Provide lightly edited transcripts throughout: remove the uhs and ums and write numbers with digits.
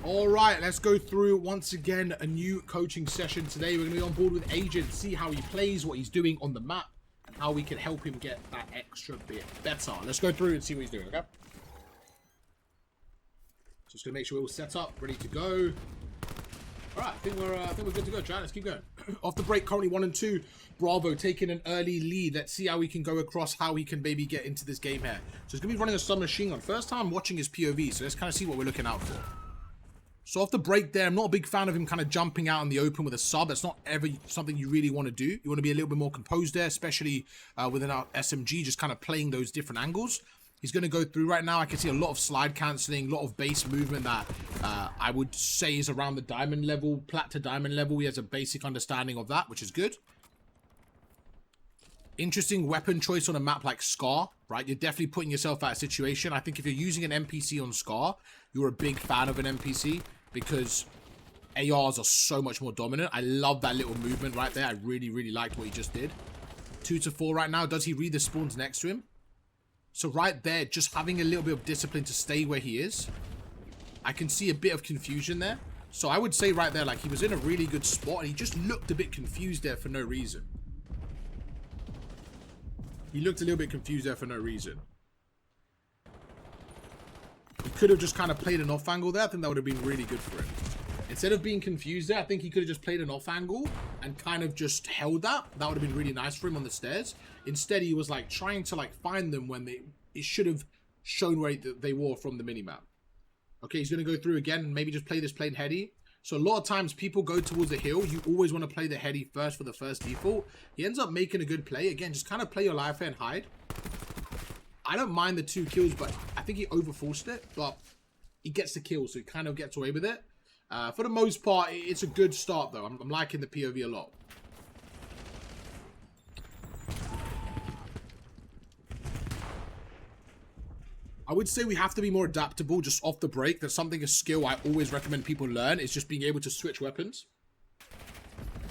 All right, let's go through once again a new coaching session today. We're going to be on board with Agent, see how he plays, what he's doing on the map, and how we can help him get that extra bit better. Let's go through and see what he's doing, okay? Just going to make sure we're all set up, ready to go. All right, I think we're good to go, Chan. Let's keep going. Off the break, currently 1 and 2. Bravo taking an early lead. Let's see how we can go across, how he can maybe get into this game here. So he's going to be running a submachine gun. First time watching his POV, so let's kind of see what we're looking out for. So off the break there, I'm not a big fan of him kind of jumping out in the open with a sub. That's not ever something you really want to do. You want to be a little bit more composed there, especially within our SMG, just kind of playing those different angles. He's going to go through right now. I can see a lot of slide cancelling, a lot of base movement that I would say is around the diamond level, plat to diamond level. He has a basic understanding of that, which is good. Interesting weapon choice on a map like Scar, right? You're definitely putting yourself out of a situation. I think if you're using an NPC on Scar, you're a big fan of an NPC because ARs are so much more dominant. I love that little movement right there. I really, really liked what he just did. 2 to 4 right now. Does he read the spawns next to him? So right there, just having a little bit of discipline to stay where he is. I can see a bit of confusion there. So I would say right there, like he was in a really good spot and he just looked a bit confused there for no reason. He looked a little bit confused there for no reason. He could have just kind of played an off angle there. I think that would have been really good for him. Instead of being confused there, I think he could have just played an off angle and kind of just held that. That would have been really nice for him on the stairs. Instead, he was like trying to like find them when it should have shown where they were from the minimap. Okay, he's going to go through again and maybe just play this plain heady. So a lot of times people go towards the hill. You always want to play the heady first for the first default. He ends up making a good play. Again, just kind of play your life and hide. I don't mind the 2 kills, but I think he overforced it. But he gets the kill, so he kind of gets away with it. For the most part, it's a good start, though. I'm liking the POV a lot. I would say we have to be more adaptable just off the break. That's something, a skill I always recommend people learn. It's just being able to switch weapons.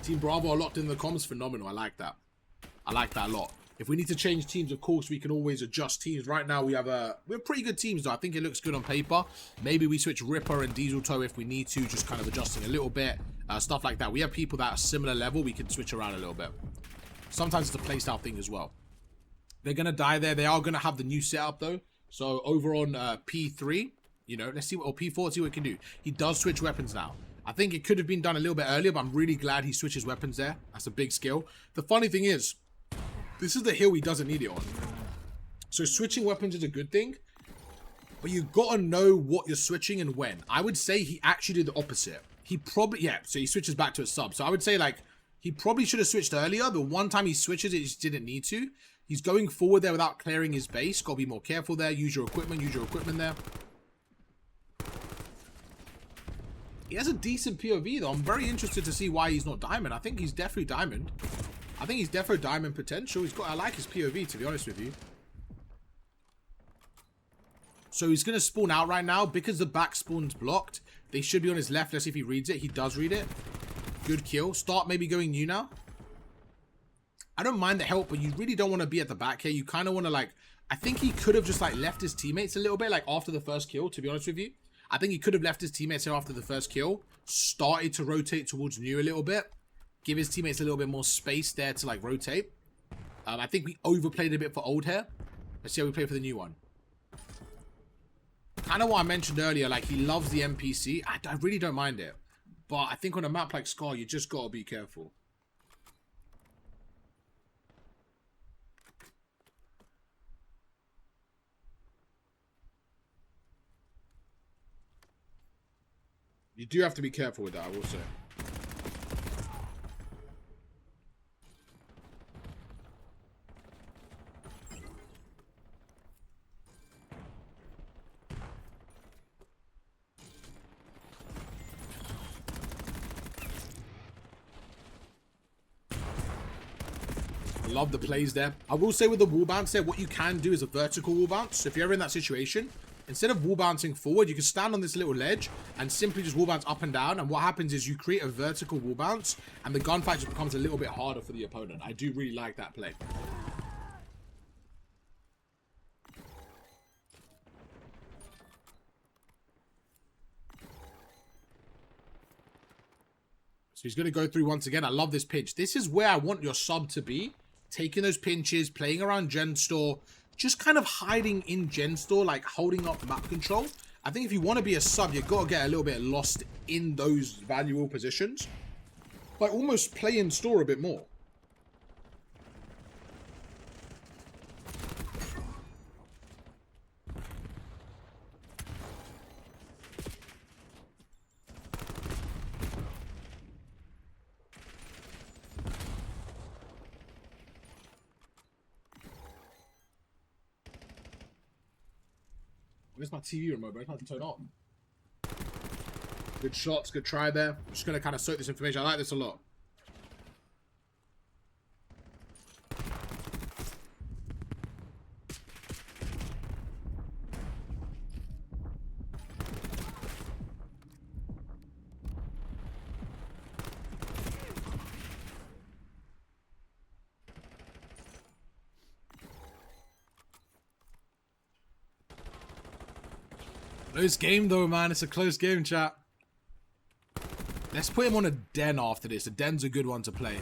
Team Bravo are locked in the comms. Phenomenal. I like that. I like that a lot. If we need to change teams, of course, we can always adjust teams. Right now, we have pretty good teams, though. I think it looks good on paper. Maybe we switch Ripper and Diesel Toe if we need to, just kind of adjusting a little bit. Stuff like that. We have people that are similar level. We can switch around a little bit. Sometimes it's a playstyle thing as well. They're going to die there. They are going to have the new setup, though. So over on P3, you know, let's see what, or P4, see what he can do. He does switch weapons now. I think it could have been done a little bit earlier, but I'm really glad he switches weapons there. That's a big skill. The funny thing is, this is the hill he doesn't need it on. So switching weapons is a good thing, but you got to know what you're switching and when. I would say he actually did the opposite. He probably, yeah, so he switches back to a sub. So I would say, like, he probably should have switched earlier. The one time he switches it, he just didn't need to. He's going forward there without clearing his base. Got to be more careful there. Use your equipment there. He has a decent POV, though. I'm very interested to see why he's not diamond. I think he's definitely diamond. I think he's definitely diamond potential. I like his POV, to be honest with you. So he's going to spawn out right now. Because the back spawn's blocked, they should be on his left. Let's see if he reads it. He does read it. Good kill. Start maybe going new now. I don't mind the help, but you really don't want to be at the back here. You kind of want to, like, I think he could have just, like, left his teammates a little bit, like, after the first kill, to be honest with you. I think he could have left his teammates here after the first kill. Started to rotate towards new a little bit. Give his teammates a little bit more space there to, like, rotate. I think we overplayed a bit for old hair. Let's see how we play for the new one. Kind of what I mentioned earlier, like, he loves the NPC. I really don't mind it. But I think on a map like Scar, you just got to be careful. You do have to be careful with that, I will say. Love the plays there. I will say with the wall bounce there, what you can do is a vertical wall bounce. So if you're ever in that situation, instead of wall bouncing forward, you can stand on this little ledge and simply just wall bounce up and down. And what happens is you create a vertical wall bounce and the gunfight just becomes a little bit harder for the opponent. I do really like that play. So he's going to go through once again. I love this pinch. This is where I want your sub to be. Taking those pinches, playing around Gen Store, just kind of hiding in Gen Store, like holding up map control. I think if you want to be a sub, you've got to get a little bit lost in those valuable positions. Like almost play in store a bit more. Where's my TV remote, bro? I can't turn it on. Good shots, good try there. I'm just going to kind of soak this information. I like this a lot. Close game though, man. It's a close game, chat. Let's put him on a den after this. A den's a good one to play.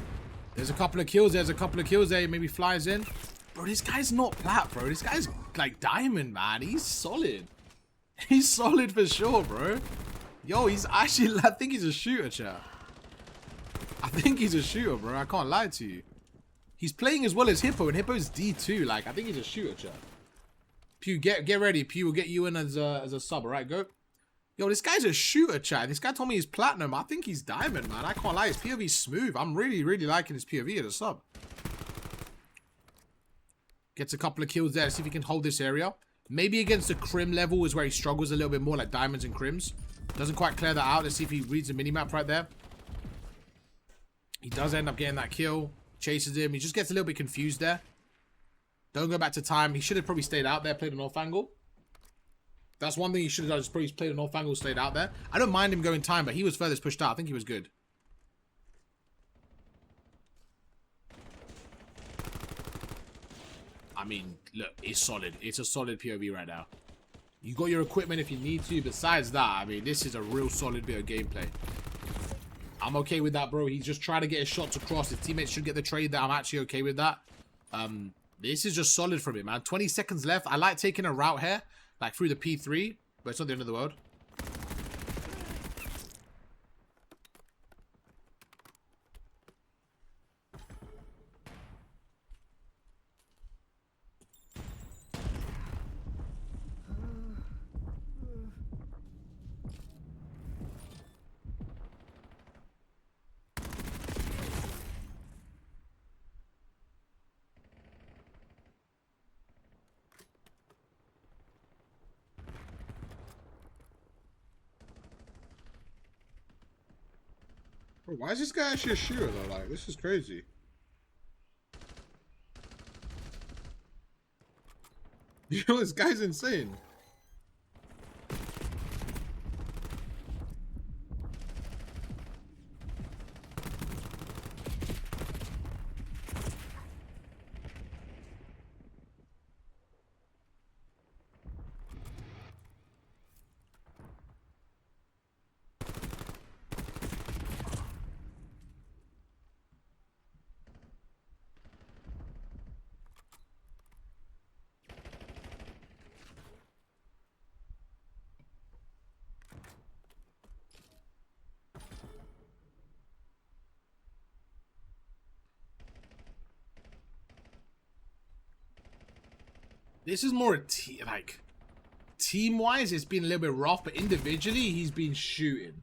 There's a couple of kills. There's a couple of kills there. He maybe flies in. Bro, this guy's not plat, bro. This guy's like diamond, man. He's solid. He's solid for sure, bro. Yo, he's actually... I think he's a shooter, chat. I think he's a shooter, bro. I can't lie to you. He's playing as well as Hippo, and Hippo's D2. Like, I think he's a shooter, chat. Pew, get ready. Pew will get you in as a sub, alright? Go. Yo, this guy's a shooter, chat. This guy told me he's platinum. I think he's diamond, man. I can't lie. His POV's smooth. I'm really, really liking his POV as a sub. Gets a couple of kills there. Let's see if he can hold this area. Maybe against the Crim level is where he struggles a little bit more, like diamonds and Crims. Doesn't quite clear that out. Let's see if he reads the minimap right there. He does end up getting that kill. Chases him. He just gets a little bit confused there. Don't go back to time. He should have probably stayed out there, played an off angle. That's one thing he should have done, is probably played an off angle, stayed out there. I don't mind him going time, but he was furthest pushed out. I think he was good. I mean, look, it's solid. It's a solid POV right now. You got your equipment if you need to. Besides that, I mean, this is a real solid bit of gameplay. I'm okay with that, bro. He's just trying to get his shots across. His teammates should get the trade there. I'm actually okay with that. This is just solid from him, man. 20 seconds left. I like taking a route here, like through the P3, but it's not the end of the world. Bro, why is this guy actually a shooter though? Like, this is crazy. Yo, this guy's insane. This is more a team-wise, it's been a little bit rough, but individually, he's been shooting.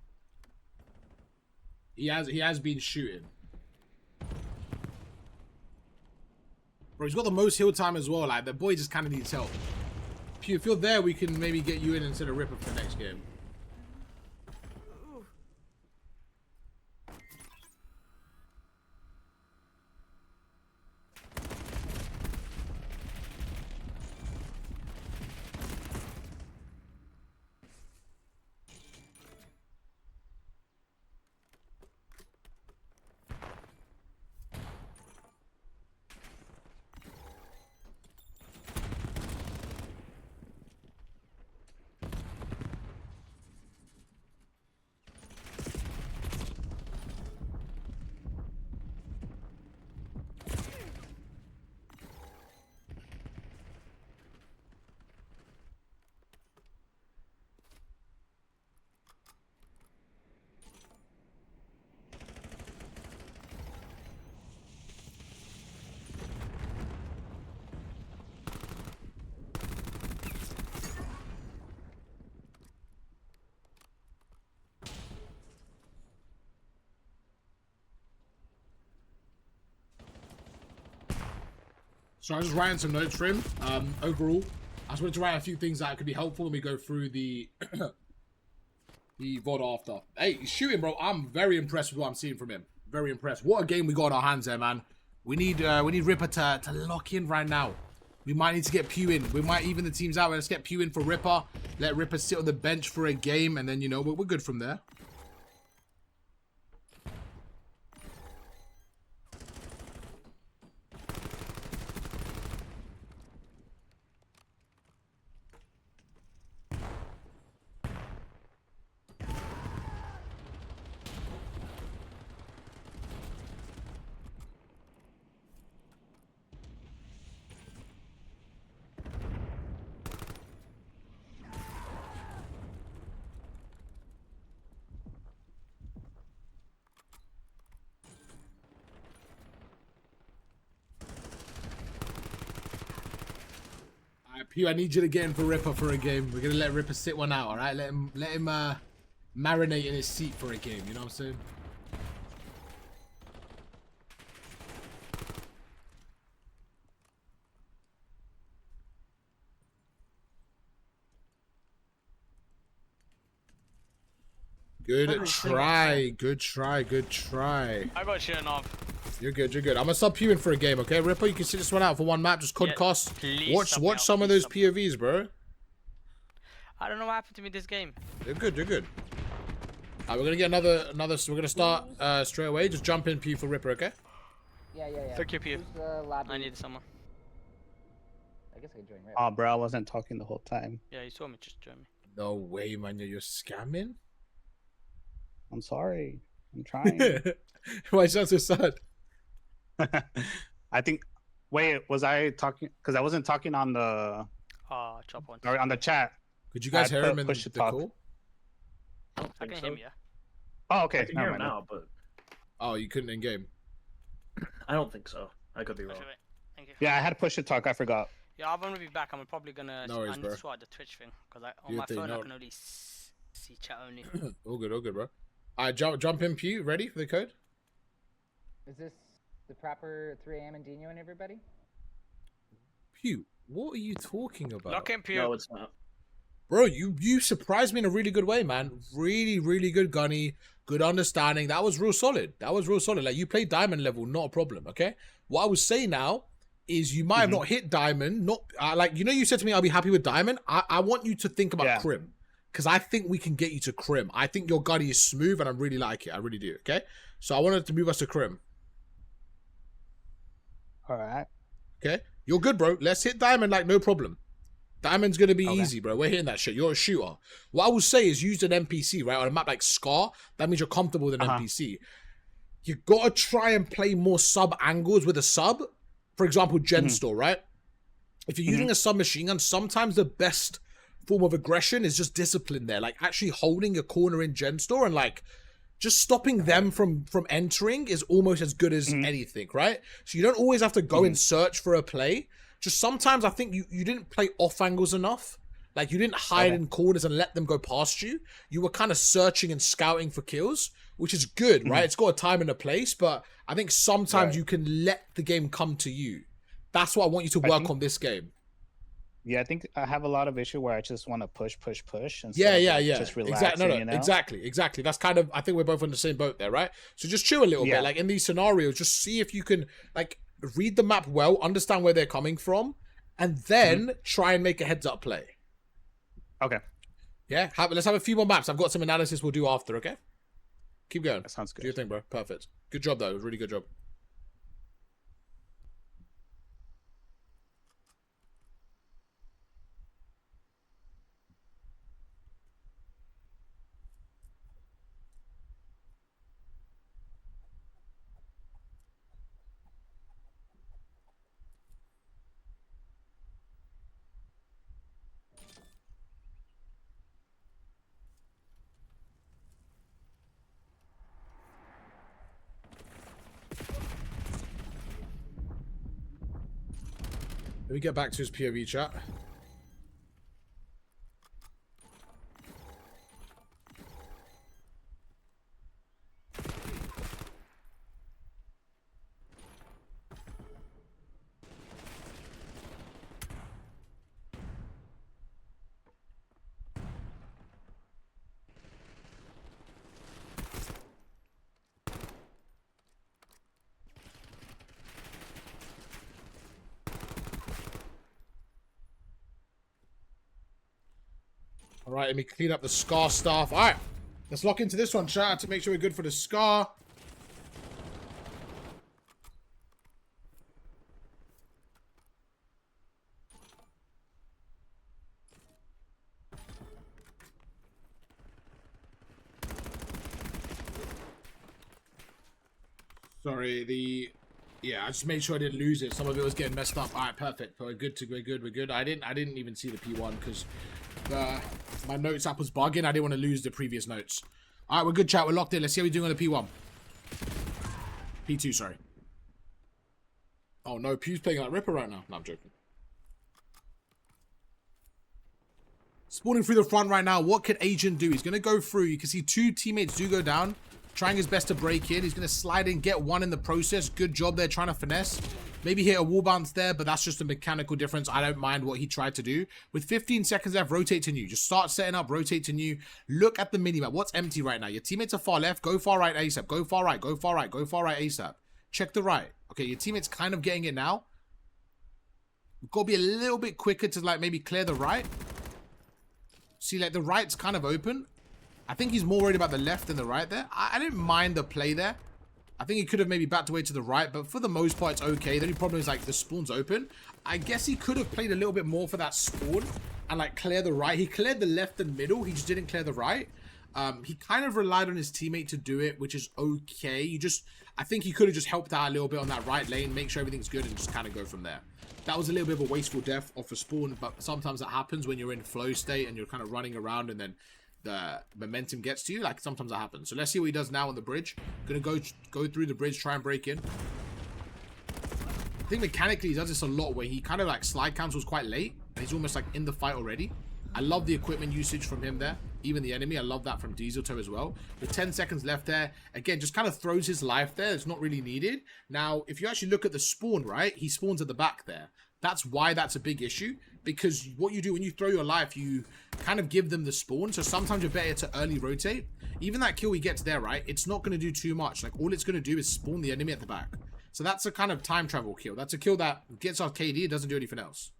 He has been shooting. Bro, he's got the most heal time as well. Like, the boy just kind of needs help. If you're there, we can maybe get you in instead of Ripper for the next game. So I was just writing some notes for him. Overall, I just wanted to write a few things that could be helpful when we go through the the VOD after. Hey, he's shooting, bro. I'm very impressed with what I'm seeing from him. Very impressed. What a game we got on our hands there, man. We need Ripper to lock in right now. We might need to get Pew in. We might even the teams out. Let's get Pew in for Ripper. Let Ripper sit on the bench for a game, and then, you know, we're good from there. Pew, I need you to get in for Ripper for a game. We're gonna let Ripper sit one out, all right? Let him marinate in his seat for a game. You know what I'm saying? Good try. Good try. Good try. I got shit off. You're good. You're good. I'm gonna sub Pew in for a game, okay? Ripper, you can sit this one out for one map. Just code cost. Watch some of those POVs, bro. I don't know what happened to me this game. You're good. You're good. Alright, we're gonna get another. We're gonna start straight away. Just jump in Pew for Ripper, okay? Yeah. Fuck you, Pew. I need someone. I guess I can join Rip. Oh, bro, I wasn't talking the whole time. Yeah, you saw me. Just join me. No way, man. You're scamming? I'm sorry. I'm trying. Why is that so sad? I think. Wait, was I talking? Because I wasn't talking on the. Chop one. Or on the chat. Could you guys hear him in push the to talk. call? I can hear him, yeah. Oh, okay. I can hear him now, but Oh, you couldn't in game. I don't think so. I could be wrong. Actually, wait. Thank you. Yeah, I had to push to talk. I forgot. Yeah, I'm gonna be back. I'm probably gonna. No worries, I need bro. to sort out the Twitch thing because on Do my your thing, phone I no. can only see chat only. All good, bro. Alright, jump in Pew. Ready for the code? Is this the proper 3 a.m. in Dino and everybody? Pew, what are you talking about? Lock in, Pew. No, it's not. Bro, you surprised me in a really good way, man. Really good gunny, good understanding. That was real solid. Like, you played diamond level, not a problem, okay? What I would say now is you might have not hit diamond, like, you know, you said to me I'll be happy with diamond. I want you to think about crim, because I think we can get you to crim. I think your gunny is smooth and I really like it. I really do, okay? So I wanted to move us to crim. All right. Okay? You're good, bro. Let's hit diamond, like, no problem. Diamond's gonna be easy, bro. We're hitting that shit. You're a shooter. What I would say is use an NPC, right? On a map like Scar, that means you're comfortable with an NPC. You gotta try and play more sub angles with a sub. For example, Gen Store, right? If you're using a submachine gun, sometimes the best form of aggression is just discipline there. Like, actually holding a corner in Gen Store and, like, just stopping them from entering is almost as good as anything, right? So you don't always have to go and search for a play. Just sometimes I think you didn't play off angles enough. Like, you didn't hide in corners and let them go past you. You were kind of searching and scouting for kills, which is good, right? It's got a time and a place, but I think sometimes you can let the game come to you. That's what I want you to work on this game. Yeah, I think I have a lot of issue where I just want to push. And Yeah. Just relax. Exactly. You know? Exactly. That's kind of, I think we're both on the same boat there, right? So just chill a little bit. Like, in these scenarios, just see if you can, like, read the map well, understand where they're coming from, and then try and make a heads-up play. Okay. Yeah, let's have a few more maps. I've got some analysis we'll do after, okay? Keep going. That sounds good. Do your thing, bro. Perfect. Good job, though. It was a really good job. Let me get back to his POV chat. All right, let me clean up the Scar stuff. All right, let's lock into this one, chat, to make sure we're good for the Scar. Sorry, yeah, I just made sure I didn't lose it. Some of it was getting messed up. All right, perfect. We're good. We're good. I didn't even see the P1 because my notes app was bugging. I didn't want to lose the previous notes. All right, we're good, chat. We're locked in. Let's see how we're doing on the P1. P2, sorry. Oh no, Pew's playing like Ripper right now. No, I'm joking. Spawning through the front right now. What can Agent do? He's going to go through. You can see two teammates do go down. Trying his best to break in. He's going to slide in, get one in the process. Good job there, trying to finesse. Maybe hit a wall bounce there, but that's just a mechanical difference. I don't mind what he tried to do. With 15 seconds left, rotate to new. Just start setting up, rotate to new. Look at the minimap. What's empty right now? Your teammates are far left. Go far right ASAP. Go far right. Go far right. Go far right ASAP. Check the right. Okay, your teammate's kind of getting it now. We've got to be a little bit quicker to like maybe clear the right. See, like the right's kind of open. I think he's more worried about the left than the right there. I didn't mind the play there. I think he could have maybe backed away to the right, but for the most part, it's okay. The only problem is like the spawn's open. I guess he could have played a little bit more for that spawn and like clear the right. He cleared the left and middle. He just didn't clear the right. He kind of relied on his teammate to do it, which is okay. I think he could have just helped out a little bit on that right lane, make sure everything's good and just kind of go from there. That was a little bit of a wasteful death off a spawn, but sometimes that happens when you're in flow state and you're kind of running around and then the momentum gets to you. Like sometimes that happens. So let's see what he does now on the bridge. Gonna go through the bridge, try and break in. I think mechanically he does this a lot where he kind of like slide cancels quite late and he's almost like in the fight already. I love the equipment usage from him there. Even the enemy, I love that from Diesel Toe as well. With 10 seconds left there, again, just kind of throws his life there. It's not really needed. Now, if you actually look at the spawn, right, he spawns at the back there. That's why that's a big issue, because what you do when you throw your life, you kind of give them the spawn. So sometimes you're better to early rotate. Even that kill he gets there, right, it's not going to do too much. Like all it's going to do is spawn the enemy at the back. So that's a kind of time travel kill. That's a kill that gets our KD. It doesn't do anything else.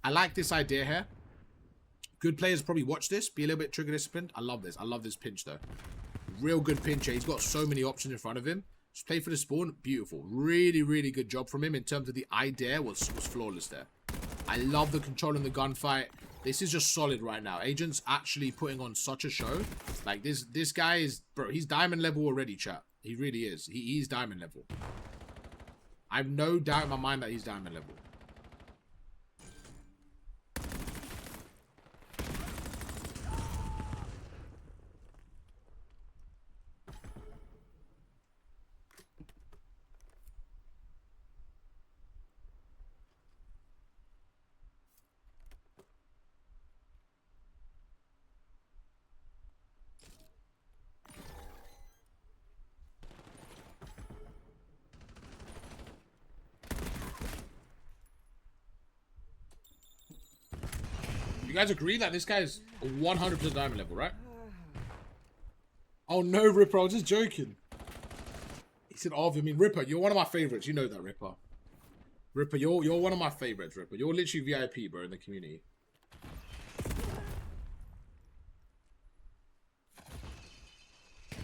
I like this idea here. Good players probably watch this, be a little bit trigger disciplined. I love this. I love this pinch though. Real good pinch here. He's got so many options in front of him. Just play for the spawn. Beautiful. Really, really good job from him in terms of the idea was flawless there. I love the control in the gunfight. This is just solid right now. Agent's actually putting on such a show. Like this guy is, bro, he's diamond level already, chat. He really is. He's diamond level. I have no doubt in my mind that he's diamond level. You guys agree that this guy is 100% diamond level, right? Oh no, Ripper, I was just joking. He said, I mean, Ripper, you're one of my favorites. You know that, Ripper. Ripper, you're one of my favorites, Ripper. You're literally VIP, bro, in the community. I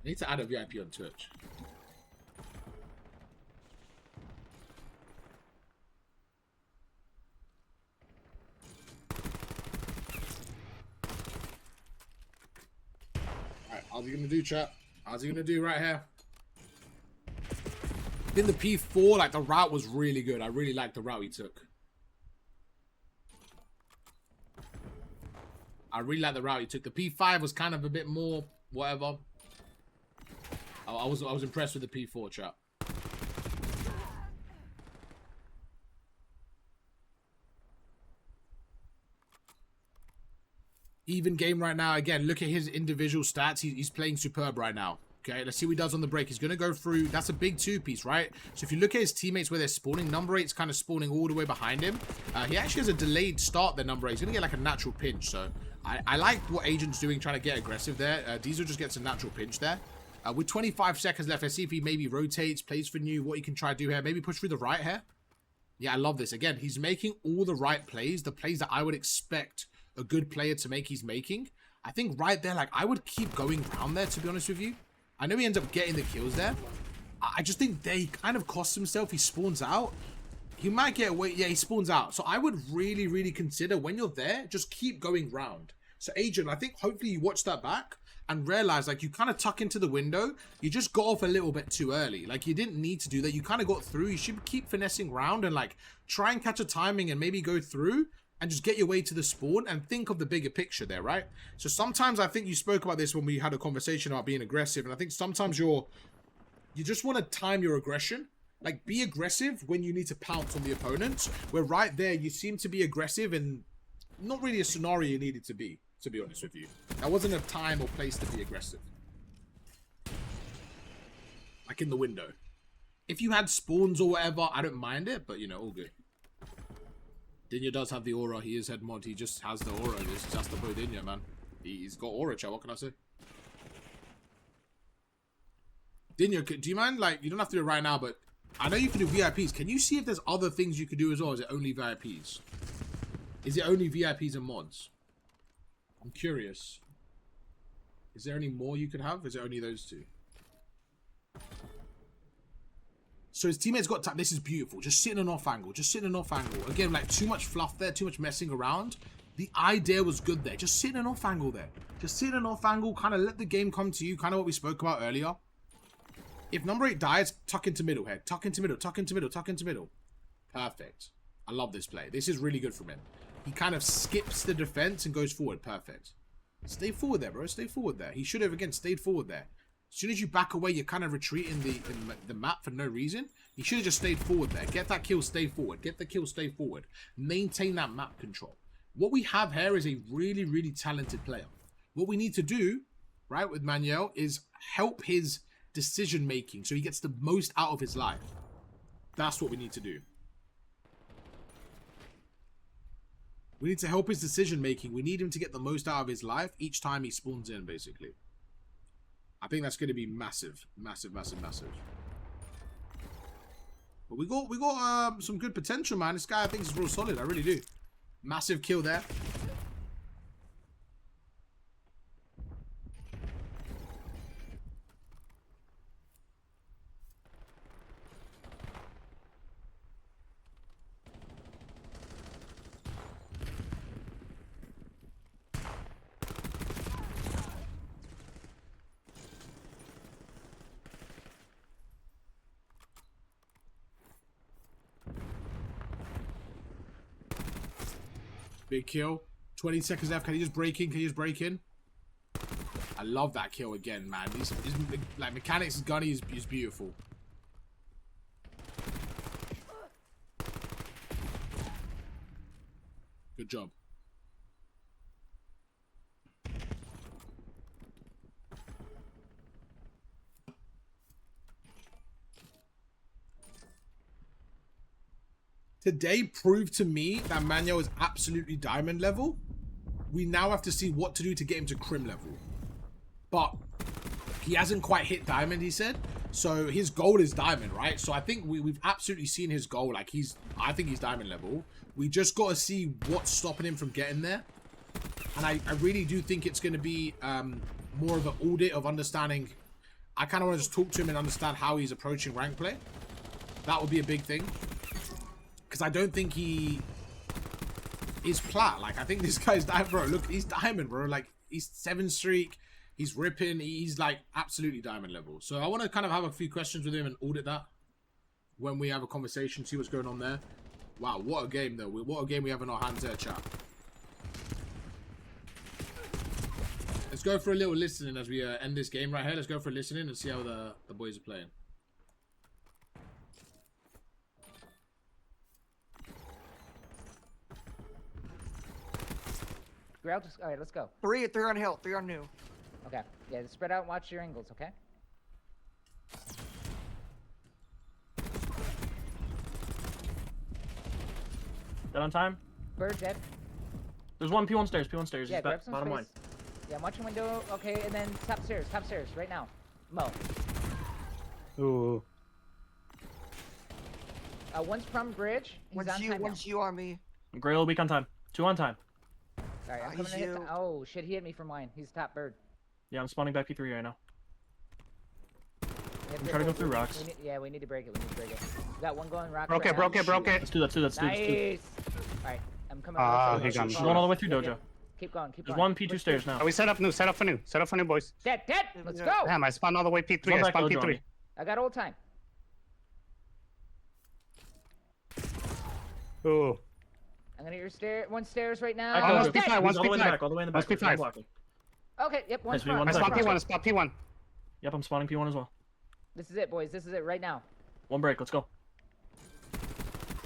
need to add a VIP on Twitch. How's he gonna do, chat? How's he gonna do right here? In the P4, like the route was really good. I really liked the route he took. I really like the route he took. The P5 was kind of a bit more whatever. I was impressed with the P4, chat. Even game right now. Again, look at his individual stats. He's playing superb right now. Okay, let's see what he does on the break. He's going to go through. That's a big two-piece, right? So if you look at his teammates where they're spawning, number 8's kind of spawning all the way behind him. He actually has a delayed start there, number 8. He's going to get like a natural pinch. So I like what Agent's doing, trying to get aggressive there. Diesel just gets a natural pinch there. With 25 seconds left, let's see if he maybe rotates, plays for new, what he can try to do here. Maybe push through the right here. Yeah, I love this. Again, he's making all the right plays, the plays that I would expect a good player to make he's making, I think right there, like, I would keep going around there, to be honest with you. I know he ends up getting the kills there. I just think there he kind of costs himself. He spawns out. He might get away. Yeah, he spawns out. So I would really, really consider when you're there, just keep going round. So Adrian, I think hopefully you watch that back and realize, like, you kind of tuck into the window. You just got off a little bit too early. Like, you didn't need to do that. You kind of got through. You should keep finessing round and, like, try and catch a timing and maybe go through and just get your way to the spawn and think of the bigger picture there, right? So sometimes I think you spoke about this when we had a conversation about being aggressive, and I think sometimes you just want to time your aggression. Like, be aggressive when you need to pounce on the opponents, where right there you seem to be aggressive and not really a scenario you needed to be honest with you. That wasn't a time or place to be aggressive. Like in the window. If you had spawns or whatever, I don't mind it, but, you know, all good. Dinya does have the aura. He is head mod. He just has the aura. This is just the boy Dinya, man. He's got aura, chat. What can I say? Dinya, do you mind? Like, you don't have to do it right now, but I know you can do VIPs. Can you see if there's other things you could do as well? Is it only VIPs? Is it only VIPs and mods? I'm curious. Is there any more you could have? Is it only those two? So his teammates got time. This is beautiful. Just sitting an off angle. Just sitting an off angle. Again, like, too much fluff there. Too much messing around. The idea was good there. Just sit an off angle there. Just sit an off angle. Kind of let the game come to you. Kind of what we spoke about earlier. If number 8 dies, tuck into middle head. Tuck into middle. Tuck into middle. Tuck into middle. Perfect. I love this play. This is really good from him. He kind of skips the defense and goes forward. Perfect. Stay forward there, bro. Stay forward there. He should have, again, stayed forward there. As soon as you back away, you're kind of retreating the map for no reason. He should have just stayed forward there. Get that kill, stay forward. Get the kill, stay forward. Maintain that map control. What we have here is a really, really talented player. What we need to do, right, with Manuel is help his decision making so he gets the most out of his life. That's what we need to do. We need to help his decision making. We need him to get the most out of his life each time he spawns in, basically. I think that's going to be massive. Massive, massive, massive. But we got some good potential, man. This guy, I think, is real solid. I really do. Massive kill there. Big kill. 20 seconds left. Can he just break in? Can he just break in? I love that kill again, man. These like, Mechanics Gunny is beautiful. Good job. Today proved to me that Manuel is absolutely diamond level. We now have to see what to do to get him to crim level. But he hasn't quite hit diamond, he said. So his goal is diamond, right? So I think we've absolutely seen his goal. Like, I think he's diamond level. We just got to see what's stopping him from getting there. And I really do think it's going to be more of an audit of understanding. I kind of want to just talk to him and understand how he's approaching rank play. That would be a big thing. Because I don't think he is plat. Like, I think this guy's diamond, bro. Look, he's diamond, bro. Like, he's 7 streak. He's ripping. He's, like, absolutely diamond level. So I want to kind of have a few questions with him and audit that when we have a conversation, see what's going on there. Wow, what a game, though. What a game we have in our hands there, chat. Let's go for a little listening as we end this game right here. Let's go for a listening and see how the boys are playing. All right, let's go. Three on hill, 3 on new. Okay. Yeah, spread out and watch your angles, okay? Dead on time? Bird dead. There's one P1 stairs, Yeah, He's grab some bottom space. line. Yeah, I'm watching window. Okay, and then top stairs, right now. Mo. Ooh. One's from bridge. He's on time now. One's you on me. Gray will be on time. 2 on time. Alright, I'm coming to hit. Oh shit, he hit me from line. He's top bird. Yeah, I'm spawning back P3 right now. We have I'm trying to go through rocks. Yeah, we need to break it. We need to break it. We got one going rocks. Broke right it, broke now. it, broke it. Let's do that too. Let's do Nice. it. Alright, I'm coming. He got me. I'm going all the way through Yeah, Dojo. yeah. Keep going, keep There's going. one P2 stairs now. Oh, we set up new, set up for new, boys. Dead. Let's go. Damn, I spawned all the way One P3. I back spawned Dojo on P3. me. I got old time. Ooh. I'm gonna hit your one stairs right now. Back Oh, Dojo. must be fine, He's must all be the way in the fine. back. All the way in the Must back. be We're fine. blocking. Okay, yep, one Nice, we front. won I the spawned second. P1, I spawned P1. Yep, I'm spawning P1 as well. This is it, boys. This is it right now. One break. Let's go.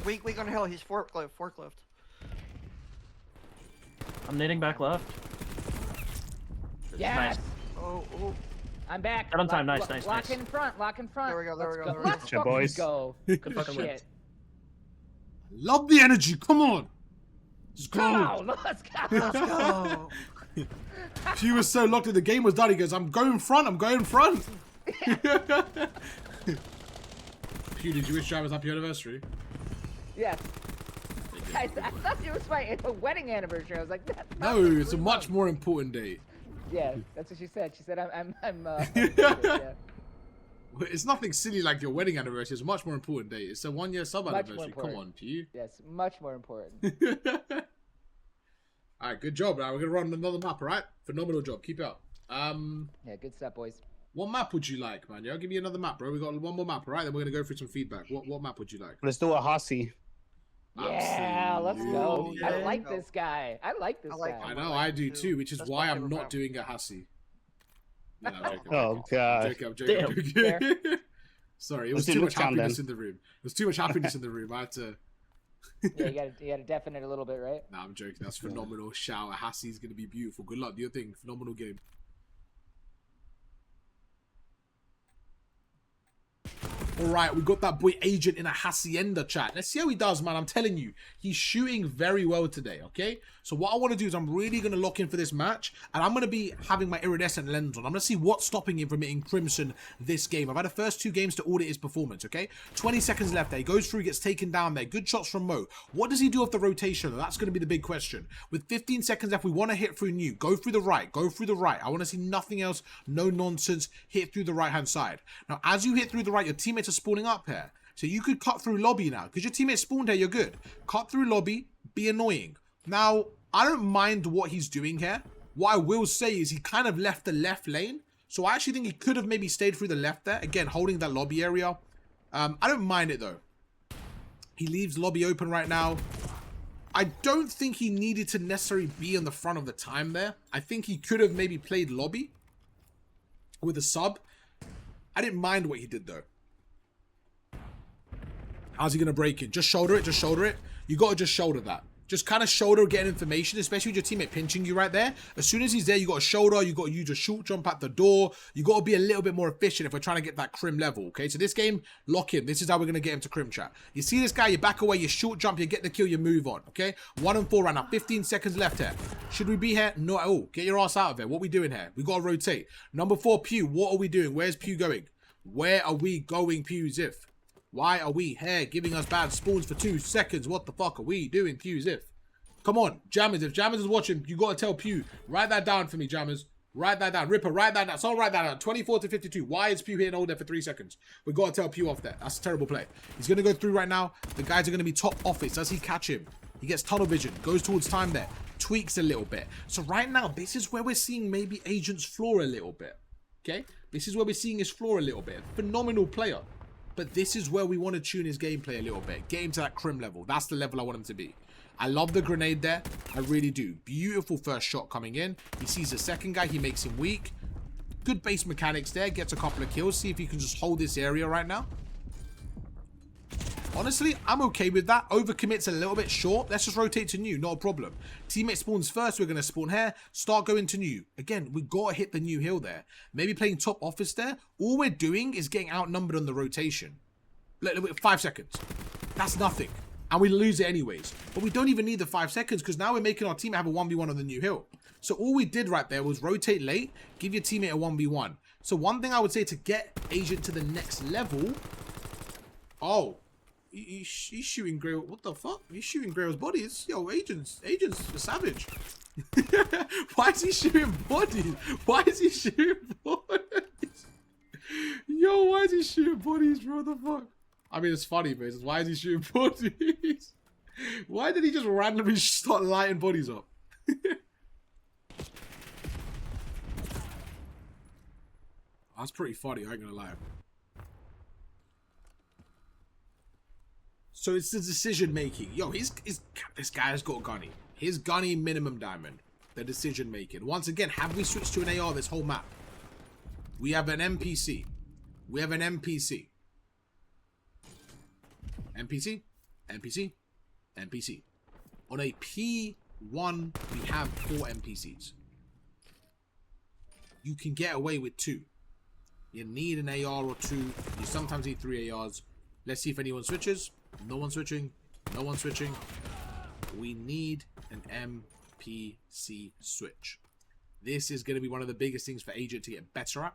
Weak on hill. He's forklift. I'm nading back left. Yes. Nice. Oh. I'm back. Dead on time. Nice, nice, Lock nice. in front. Lock in front. There we go, there we Let's go, there we Let's go. fucking Boys. go. Good fucking win. Shit. Love the energy. Come on. Just go. Come on, let's go. Let's go. Pew was so locked in. The game was done. He goes, I'm going front. I'm going front. Pew, did you wish Travis happy anniversary? Yes. I thought it was my wedding anniversary. I was like, that's not No, like it's a 3 much months. more important date. Yeah, that's what she said. She said, I'm yeah. It's nothing silly like your wedding anniversary. It's a much more important date. It's a 1 year sub Much more anniversary. Come important. on, Pew. Yes, much more important. Alright, good job. Now we're gonna run another map, alright? Phenomenal job. Keep it up. Yeah, good stuff, boys. What map would you like, man? Yeah, give me another map, bro. We got one more map, alright? Then we're gonna go through some feedback. What map would you like? Let's do a Hossy. Yeah, let's go. Absolutely. I Yeah. like this guy. I like this I like guy. I know, I do too. too, which is That's why my I'm favorite not map. doing a Hussy. No, I'm joking, Oh, God. I'm joking, I'm joking. Sorry, it was Let's do too much Nukes down happiness then. in the room. There's too much happiness in the room. I had to. Yeah, you gotta deafen it a little bit, right? Nah, I'm joking. That's phenomenal. Shout. Hassy's gonna be beautiful. Good luck. Do your thing. Phenomenal game. Alright, we got that boy Agent in a Hacienda chat. Let's see how he does, man. I'm telling you, he's shooting very well today, okay? So what I want to do is I'm really going to lock in for this match, and I'm going to be having my Iridescent lens on. I'm going to see what's stopping him from hitting Crimson this game. I've had the first 2 games to audit his performance, okay? 20 seconds left there. He goes through, gets taken down there. Good shots from Mo. What does he do off the rotation? That's going to be the big question. With 15 seconds left, we want to hit through Nuke. Go through the right. Go through the right. I want to see nothing else. No nonsense. Hit through the right-hand side. Now, as you hit through the right, your teammates are spawning up here. So you could cut through lobby now. Because your teammates spawned here, you're good. Cut through lobby. Be annoying. Now, I don't mind what he's doing here. What I will say is he kind of left the left lane. So I actually think he could have maybe stayed through the left there. Again, holding that lobby area. I don't mind it though. He leaves lobby open right now. I don't think he needed to necessarily be in the front of the time there. I think he could have maybe played lobby with a sub. I didn't mind what he did though. How's he going to break in? Just shoulder it, just shoulder it. You got to just shoulder that. Just kind of shoulder, getting information, especially with your teammate pinching you right there. As soon as he's there, you got to shoulder, you got to use a short jump at the door. You got to be a little bit more efficient if we're trying to get that crim level, okay? So this game, lock in. This is how we're going to get him to crim chat. You see this guy, you back away, you short jump, you get the kill, you move on, okay? 1 and 4 right now, 15 seconds left here. Should we be here? No at all. Get your ass out of there. What are we doing here? We got to rotate. Number 4, Pew. What are we doing? Where's Pew going? Where are we going, Pew Ziff? Why are we here giving us bad spawns for 2 seconds? What the fuck are we doing, Pew Ziff? Come on, Jammers. If Jammers is watching, you got to tell Pew. Write that down for me, Jammers. Write that down. Ripper, write that down. Someone write that down. 24 to 52. Why is Pew hitting all there for 3 seconds? We got to tell Pew off there. That's a terrible play. He's going to go through right now. The guys are going to be top office. Does he catch him? He gets tunnel vision. Goes towards time there. Tweaks a little bit. So right now, this is where we're seeing maybe Agent's floor a little bit. Okay? This is where we're seeing his floor a little bit. Phenomenal player. But this is where we want to tune his gameplay a little bit. Get him to that crim level. That's the level I want him to be. I love the grenade there. I really do. Beautiful first shot coming in. He sees the second guy. He makes him weak. Good base mechanics there. Gets a couple of kills. See if he can just hold this area right now. Honestly, I'm okay with that. Overcommits a little bit short. Let's just rotate to new. Not a problem. Teammate spawns first. We're going to spawn here. Start going to new. Again, we got to hit the new hill there. Maybe playing top office there. All we're doing is getting outnumbered on the rotation. 5 seconds. That's nothing. And we lose it anyways. But we don't even need the 5 seconds because now we're making our teammate have a 1v1 on the new hill. So all we did right there was rotate late, give your teammate a 1v1. So one thing I would say to get Agent to the next level... Oh. He's shooting Grail. What the fuck? He's shooting Grail's bodies. Yo, Agent's a savage. Why is he shooting bodies? Why is he shooting bodies? Yo, why is he shooting bodies, bro? What the fuck? I mean, it's funny, but why is he shooting bodies? Why did he just randomly start lighting bodies up? That's pretty funny, I ain't gonna lie. So it's the decision making. Yo, this guy's got gunny. His gunny minimum diamond. The decision making. Once again, have we switched to an AR this whole map? We have an NPC. We have an NPC. NPC. NPC. NPC. On a P1, we have 4 NPCs. You can get away with 2. You need an AR or 2. You sometimes need 3 ARs. Let's see if anyone switches. No one switching. No one switching. We need an NPC switch. This is going to be one of the biggest things for Agent to get better at.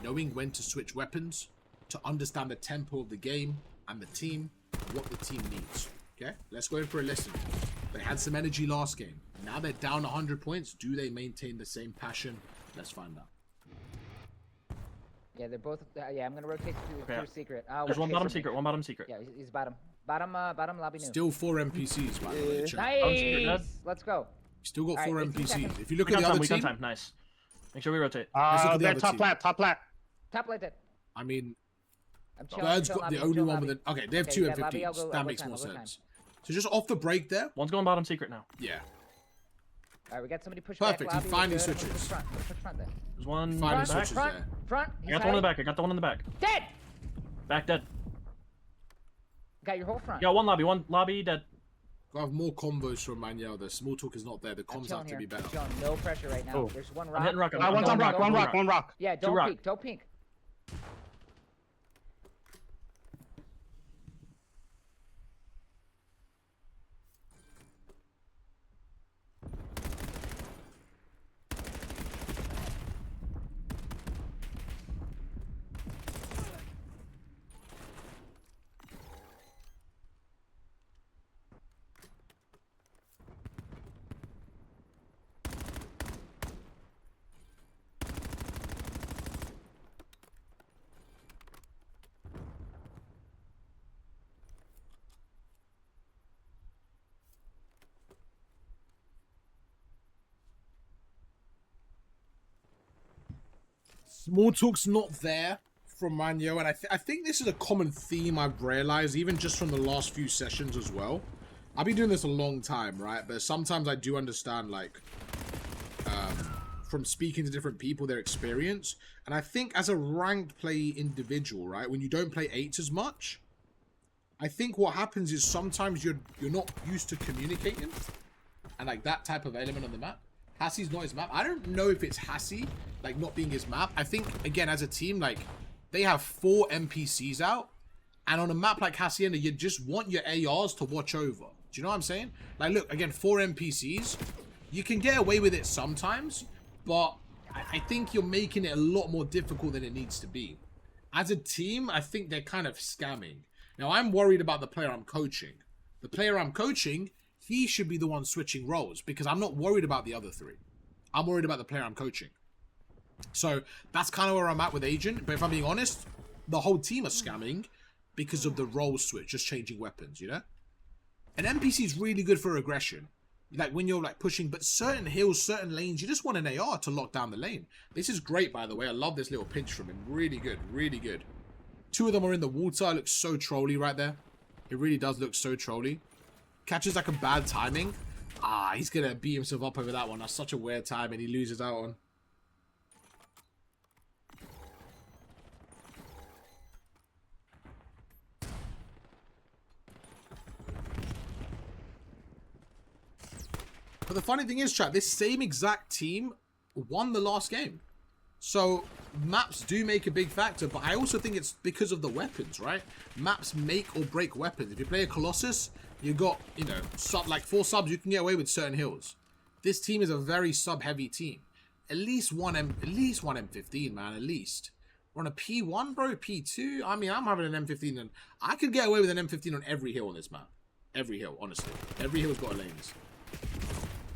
Knowing when to switch weapons. To understand the tempo of the game and the team. What the team needs. Okay? Let's go in for a listen. They had some energy last game. Now they're down 100 points. Do they maintain the same passion? Let's find out. Yeah, they're both. Yeah, I'm gonna rotate to Okay. secret. There's one bottom secret. One bottom secret. Yeah, he's bottom. Bottom lobby new. Still 4 NPCs, by the way. Chat. Nice. Dead. Let's go. Still got All 4 right, 15 NPCs. seconds. If you look We at got the time. other We got team, time. Nice. Make sure we rotate. Let's look at the They're other top team. plat, top plat. Top left it. I mean, I'm chilling. Bird's chill got the lobby, only chill one lobby. with an... Okay, they have Okay, 2 yeah, lobby, I'll M15s. go That makes overtime, more overtime. sense. So just off the break there. One's going bottom secret now. Yeah. All right, we got somebody push Perfect, back. he Lobby, finally we're good. switches. Push front there. There's one Finally back. switches Front, there. front. I He's got the one in the hiding. back. I got the one in the back. Dead. Back dead. Got your whole front. Yeah, one lobby dead. Gotta have more combos from Manuel. The small talk is not there. The I'm comms chilling have to here. be better. I'm chilling. No pressure right now. Oh. There's one I'm rock. hitting rock. Don't- I'm One's on don't- rock, don't- one rock. rock, one rock. Yeah, Two don't rock. peek. Don't peek. Small talk's not there from Manuel, and I think this is a common theme I've realized, even just from the last few sessions as well. I've been doing this a long time, right? But sometimes I do understand, like, from speaking to different people, their experience. And I think as a ranked play individual, right, when you don't play 8s as much, I think what happens is sometimes you're not used to communicating, and like that type of element on the map. Hassie's not his map. I don't know if it's Hassie, like, not being his map. I think, again, as a team, like, they have 4 NPCs out, and on a map like Hacienda, you just want your ARs to watch over. Do you know what I'm saying? Like, look, again, 4 NPCs. You can get away with it sometimes, but I think you're making it a lot more difficult than it needs to be. As a team, I think they're kind of scamming. Now, I'm worried about the player I'm coaching. The player I'm coaching, he should be the one switching roles, because I'm not worried about the other 3. I'm worried about the player I'm coaching. So that's kind of where I'm at with Agent. But if I'm being honest, the whole team are scamming because of the role switch, just changing weapons, you know? An NPC is really good for aggression. Like when you're like pushing, but certain hills, certain lanes, you just want an AR to lock down the lane. This is great, by the way. I love this little pinch from him. Really good, really good. 2 of them are in the water. It looks so trolly right there. It really does look so trolly. Catches like a bad timing. Ah, he's going to beat himself up over that one. That's such a weird time and he loses out on. But the funny thing is, chat, this same exact team won the last game. So maps do make a big factor, but I also think it's because of the weapons, right? Maps make or break weapons. If you play a Colossus, you got, you know, like 4 subs, you can get away with certain hills. This team is a very sub-heavy team. At least one M15, man, at least. We're on a P1, bro, P2. I mean, I'm having an M15, and I could get away with an M15 on every hill on this map. Every hill, honestly. Every hill's got a lanes.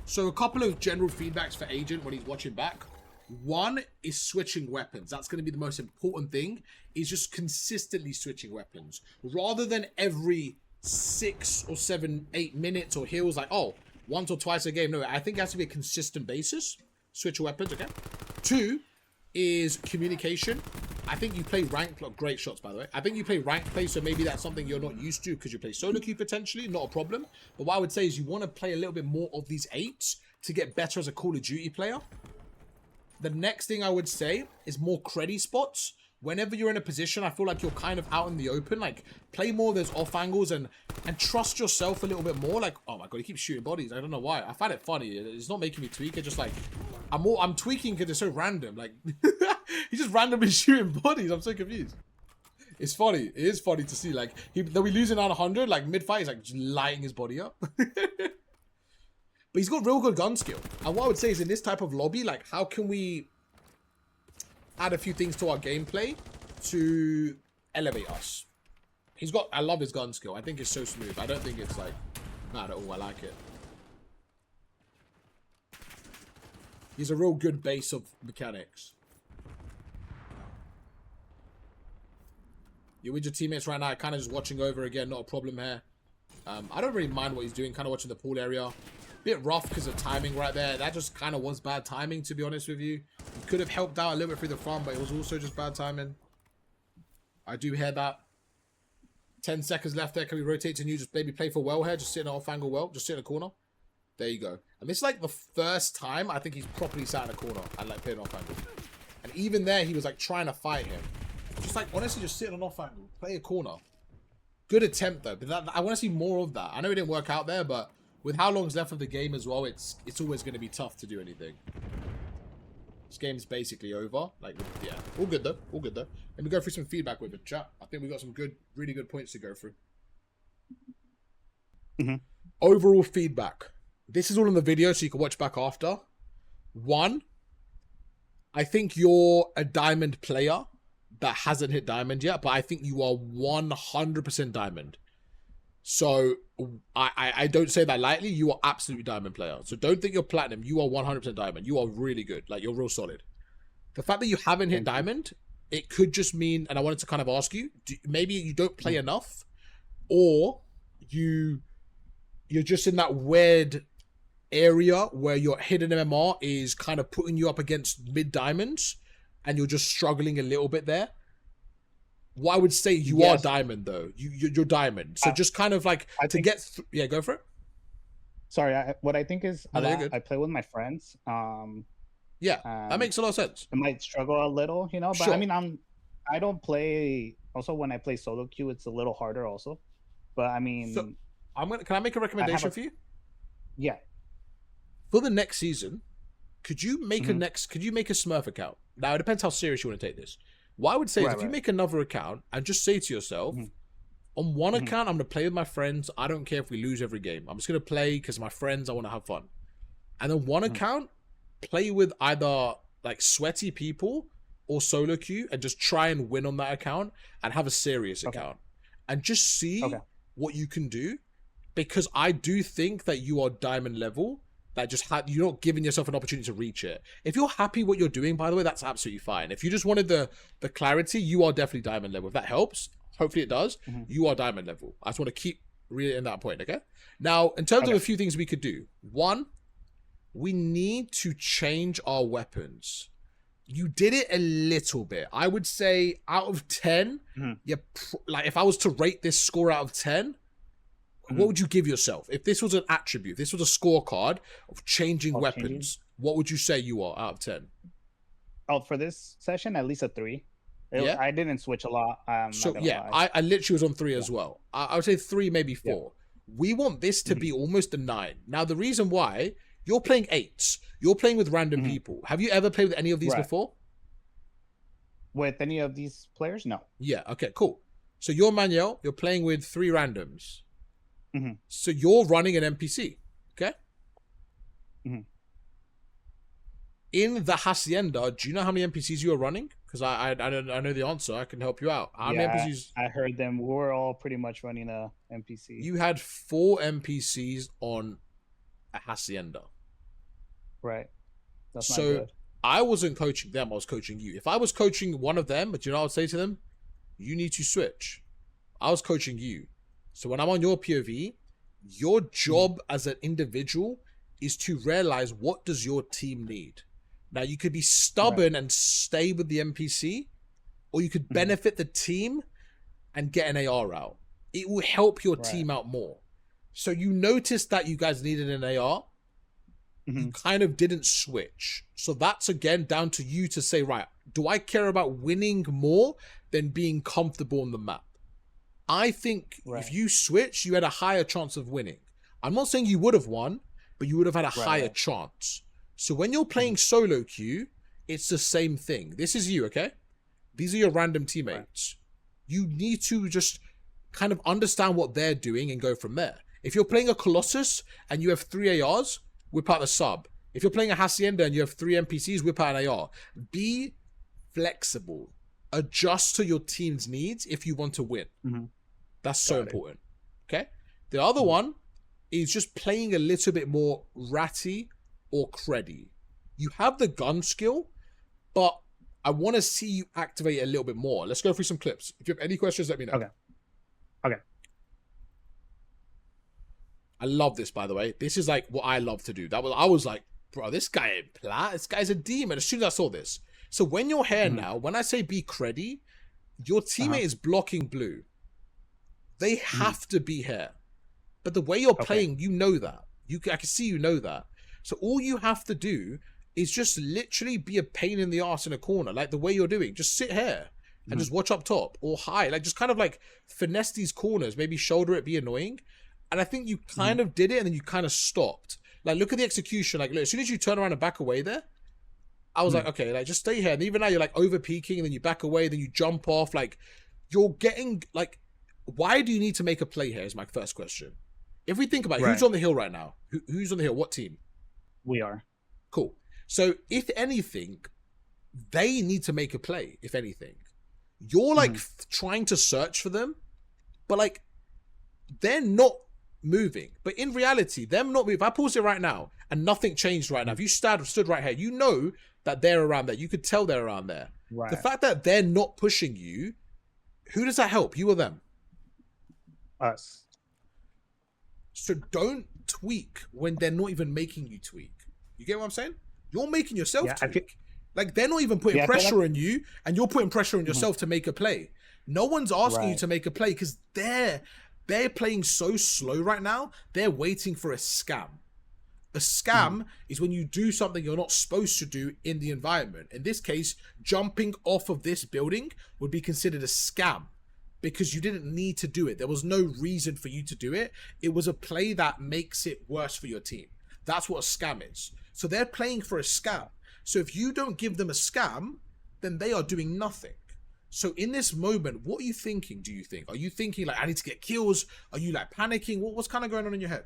So a couple of general feedbacks for Agent when he's watching back. One is switching weapons. That's going to be the most important thing, is just consistently switching weapons. Rather than every 6 or 7, 8 minutes or heals, like, oh, once or twice a game. No, I think it has to be a consistent basis. Switch your weapons, okay? 2 is communication. I think you play rank play. Great shots, by the way. I think you play rank play, so maybe that's something you're not used to because you play solo queue potentially, not a problem. But what I would say is you want to play a little bit more of these 8s to get better as a Call of Duty player. The next thing I would say is more creddy spots. Whenever you're in a position, I feel like you're kind of out in the open. Like, play more of those off angles and trust yourself a little bit more. Like, oh my god, he keeps shooting bodies. I don't know why. I find it funny. It's not making me tweak. It's just like, I'm tweaking because it's so random. Like, he's just randomly shooting bodies. I'm so confused. It's funny. It is funny to see. Like, they'll be losing out 100. Like, mid-fight, he's like just lighting his body up. But he's got real good gun skill. And what I would say is in this type of lobby, like, how can we add a few things to our gameplay to elevate us? I love his gun skill. I think it's so smooth. I don't think it's like bad at all. I like it. He's a real good base of mechanics. You're with your teammates right now, kind of just watching over again, not a problem here. I don't really mind what he's doing, kind of watching the pool area. Bit rough because of timing right there. That just kind of was bad timing, to be honest with you. He could have helped out a little bit through the front, but it was also just bad timing. I do hear that. 10 seconds left there. Can we rotate to new? Just maybe play for well here. Just sit in an off angle well. Just sit in a corner. There you go. And this is like the first time I think he's properly sat in a corner and like played off angle. And even there, he was like trying to fight him. Just like, honestly, just sit on off angle. Play a corner. Good attempt though. But I want to see more of that. I know it didn't work out there, but with how long's left of the game as well, it's always going to be tough to do anything. This game's basically over. Like, yeah, all good though. All good though. Let me go through some feedback with it, chat. I think we got some good, really good points to go through. Overall feedback. This is all in the video, so you can watch back after. 1, I think you're a diamond player that hasn't hit diamond yet, but I think you are 100% diamond. So I don't say that lightly. You are absolutely diamond player. So don't think you're platinum. You are 100% diamond. You are really good. Like, you're real solid. The fact that you haven't hit diamond, it could just mean, and I wanted to kind of ask you, maybe you don't play enough, or you're just in that weird area where your hidden MMR is kind of putting you up against mid diamonds, and you're just struggling a little bit there. What I would say, you are diamond though. You're diamond. So just kind of like yeah, go for it. Sorry, what I think is I play with my friends. Yeah, that makes a lot of sense. I might struggle a little, you know, but Sure. I mean, I don't play. Also, when I play solo queue, it's a little harder also. But I mean, So, can I make a recommendation for you? Yeah. For the next season, could you make a Smurf account? Now it depends how serious you want to take this. What I would say is if you make another account and just say to yourself, on one account, I'm going to play with my friends. I don't care if we lose every game. I'm just going to play because my friends, I want to have fun. And then one account, play with either like sweaty people or solo queue and just try and win on that account and have a serious account. And just see what you can do. Because I do think that you are diamond level. That just you're not giving yourself an opportunity to reach it. If you're happy what you're doing, by the way, that's absolutely fine. If you just wanted the clarity, you are definitely diamond level. If that helps, hopefully it does. You are diamond level. I just want to keep reiterating that point, okay? Now, in terms of a few things we could do. 1, we need to change our weapons. You did it a little bit. I would say out of 10, like if I was to rate this score out of 10, what would you give yourself? If this was an attribute, this was a scorecard of changing weapons, what would you say you are out of 10? Oh, for this session, at least a 3. I didn't switch a lot. So yeah, I literally was on 3 as well. I would say 3, maybe 4. Yeah. We want this to be almost a 9. Now, the reason why, you're playing 8s. You're playing with random people. Have you ever played with any of these before? With any of these players? No. Yeah, okay, cool. So you're Manuel, you're playing with 3 randoms. So you're running an NPC, okay? In the Hacienda, do you know how many NPCs you are running? Because I know the answer. I can help you out. How many NPCs? I heard them. We were all pretty much running a NPC. You had 4 NPCs on a Hacienda. Right. That's not So good. I wasn't coaching them, I was coaching you. If I was coaching one of them, but you know what I would say to them? You need to switch. I was coaching you. So when I'm on your POV, your job as an individual is to realize what does your team need. Now you could be stubborn and stay with the NPC, or you could benefit the team and get an AR out. It will help your team out more. So you noticed that you guys needed an AR. You kind of didn't switch. So that's again down to you to say, right, do I care about winning more than being comfortable on the map? I think if you switch, you had a higher chance of winning. I'm not saying you would have won, but you would have had a higher chance. So when you're playing solo queue, it's the same thing. This is you, okay? These are your random teammates. You need to just kind of understand what they're doing and go from there. If you're playing a Colossus and you have 3 ARs, whip out a sub. If you're playing a Hacienda and you have 3 NPCs, whip out an AR. Be flexible. Adjust to your team's needs if you want to win. That's so important. Okay? The other one is just playing a little bit more ratty or creddy. You have the gun skill, but I want to see you activate a little bit more. Let's go through some clips. If you have any questions, let me know. Okay. I love this, by the way. This is like what I love to do. I was like, bro, this guy ain't plat. This guy's a demon. As soon as I saw this. So when you're here now, when I say be creddy, your teammate is blocking blue. They have to be here. But the way you're playing, you know that. I can see you know that. So all you have to do is just literally be a pain in the ass in a corner, like the way you're doing. Just sit here and just watch up top or high. Like just kind of like finesse these corners, maybe shoulder it, be annoying. And I think you kind of did it and then you kind of stopped. Like look at the execution. Like look, as soon as you turn around and back away there, I was like, okay, like just stay here. And even now you're like over peaking and then you back away, then you jump off. Like you're getting like, why do you need to make a play here is my first question. If we think about it, who's on the hill right now? Who's on the hill? What team? We are. Cool. So if anything, they need to make a play, if anything. You're like trying to search for them, but like they're not moving. But in reality, them not moving. If I pause it right now and nothing changed right now, if you stood right here, you know that they're around there. You could tell they're around there. Right. The fact that they're not pushing you, who does that help? You or them? Us. So don't tweak when they're not even making you tweak. You get what I'm saying? You're making yourself tweak. Like they're not even putting pressure on you, and you're putting pressure on yourself to make a play. No one's asking you to make a play because they're playing so slow right now. They're waiting for a scam. A scam is when you do something you're not supposed to do in the environment. In this case, jumping off of this building would be considered a scam because you didn't need to do it. There was no reason for you to do it. It was a play that makes it worse for your team. That's what a scam is. So they're playing for a scam. So if you don't give them a scam, then they are doing nothing. So in this moment, what are you thinking, do you think? Are you thinking like, I need to get kills? Are you like panicking? What's kind of going on in your head?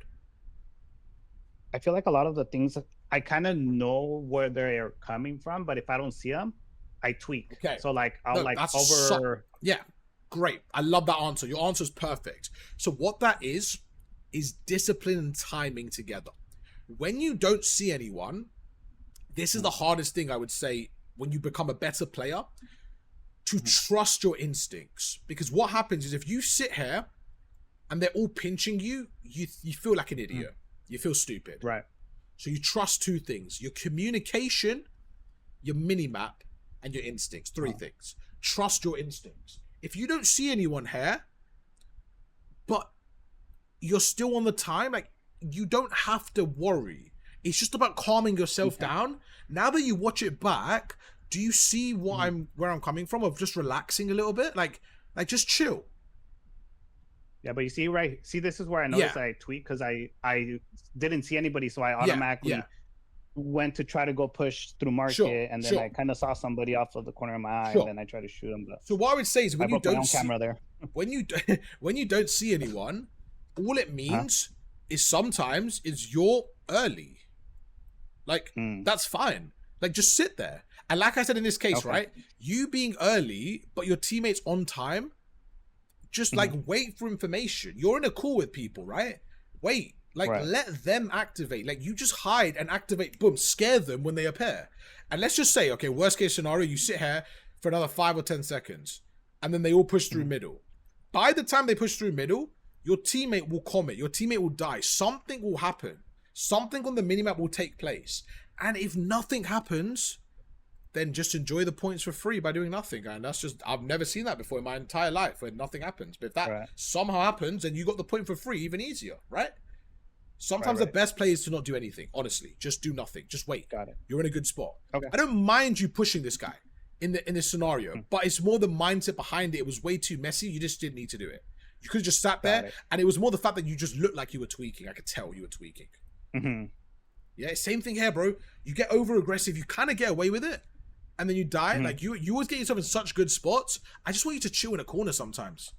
I feel like a lot of the things, I kind of know where they're coming from, but if I don't see them, I tweak. Okay. So like, I'll yeah, great. I love that answer. Your answer is perfect. So what that is discipline and timing together. When you don't see anyone, this is the hardest thing I would say when you become a better player, to trust your instincts. Because what happens is if you sit here and they're all pinching you, you feel like an idiot. You feel stupid. Right. So you trust 2 things: your communication, your mini-map, and your instincts. 3 things. Trust your instincts. If you don't see anyone here, but you're still on the time, like you don't have to worry. It's just about calming yourself down. Now that you watch it back, do you see what where I'm coming from of just relaxing a little bit? Like just chill. Yeah, but you see, this is where I noticed I tweak because I didn't see anybody, so I automatically went to try to go push through market, and then I kind of saw somebody off of the corner of my eye, and then I tried to shoot him. But so what I would say is when you don't see, camera there, when you don't see anyone, all it means is sometimes is you're early. Like that's fine. Like just sit there. And like I said in this case, right? You being early, but your teammates on time, just like wait for information. You're in a call with people, right? Wait. Like, let them activate. Like, you just hide and activate, boom, scare them when they appear. And let's just say, okay, worst case scenario, you sit here for another 5 or 10 seconds, and then they all push through middle. By the time they push through middle, your teammate will commit, your teammate will die, something will happen. Something on the minimap will take place. And if nothing happens, then just enjoy the points for free by doing nothing. And that's just, I've never seen that before in my entire life where nothing happens. But if that somehow happens, then you got the point for free even easier, right? Sometimes the best play is to not do anything, honestly. Just do nothing. Just wait. Got it. You're in a good spot. Okay. I don't mind you pushing this guy in this scenario, but it's more the mindset behind it. It was way too messy. You just didn't need to do it. You could have just sat there, and it was more the fact that you just looked like you were tweaking. I could tell you were tweaking. Yeah, same thing here, bro. You get over aggressive, you kind of get away with it, and then you die. Like you always get yourself in such good spots. I just want you to chill in a corner sometimes.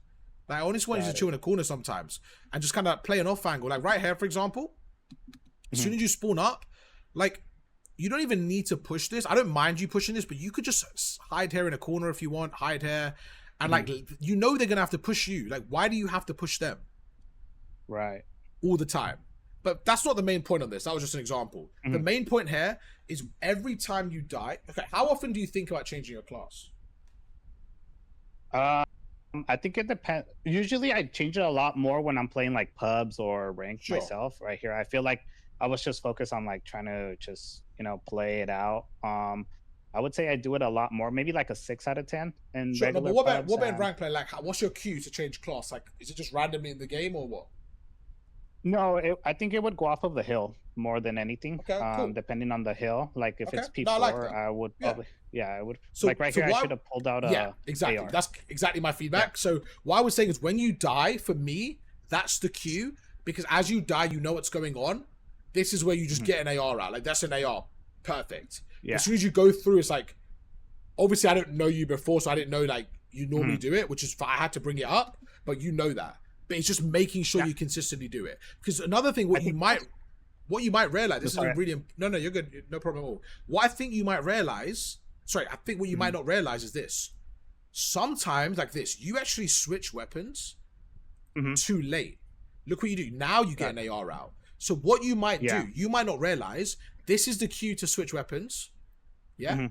Like, I honestly want you to chill in a corner sometimes and just kind of play an off angle. Like right here, for example, as soon as you spawn up, like, you don't even need to push this. I don't mind you pushing this, but you could just hide here in a corner if you want, hide here. And like, you know they're going to have to push you. Like, why do you have to push them? Right. All the time. But that's not the main point on this. That was just an example. The main point here is every time you die. Okay, how often do you think about changing your class? I think it depends. Usually I change it a lot more when I'm playing like pubs or ranked myself. Right here, I feel like I was just focused on like trying to just, you know, play it out. I would say I do it a lot more, maybe like a 6 out of 10. And no, but what about rank play? Like, what's your cue to change class? Like, is it just randomly in the game or what? No, I think it would go off of the hill more than anything. Okay, cool. Depending on the hill, like if it's P4, I would probably, I would. So like right here, I should have pulled out a exactly. AR. That's exactly my feedback. Yeah. So what I was saying is, when you die, for me, that's the cue, because as you die, you know what's going on. This is where you just get an AR out. Like, that's an AR, perfect. Yeah. As soon as you go through, it's like, obviously I don't know you before, so I didn't know like you normally do it, which is I had to bring it up, but you know that. But it's just making sure you consistently do it. Because another thing, what you might realize, this is a really, no, you're good, no problem at all. What I think you might realize, I think what you might not realize is this. Sometimes, like this, you actually switch weapons too late. Look what you do. Now you get an AR out. So what you might do, you might not realize, this is the cue to switch weapons. Yeah?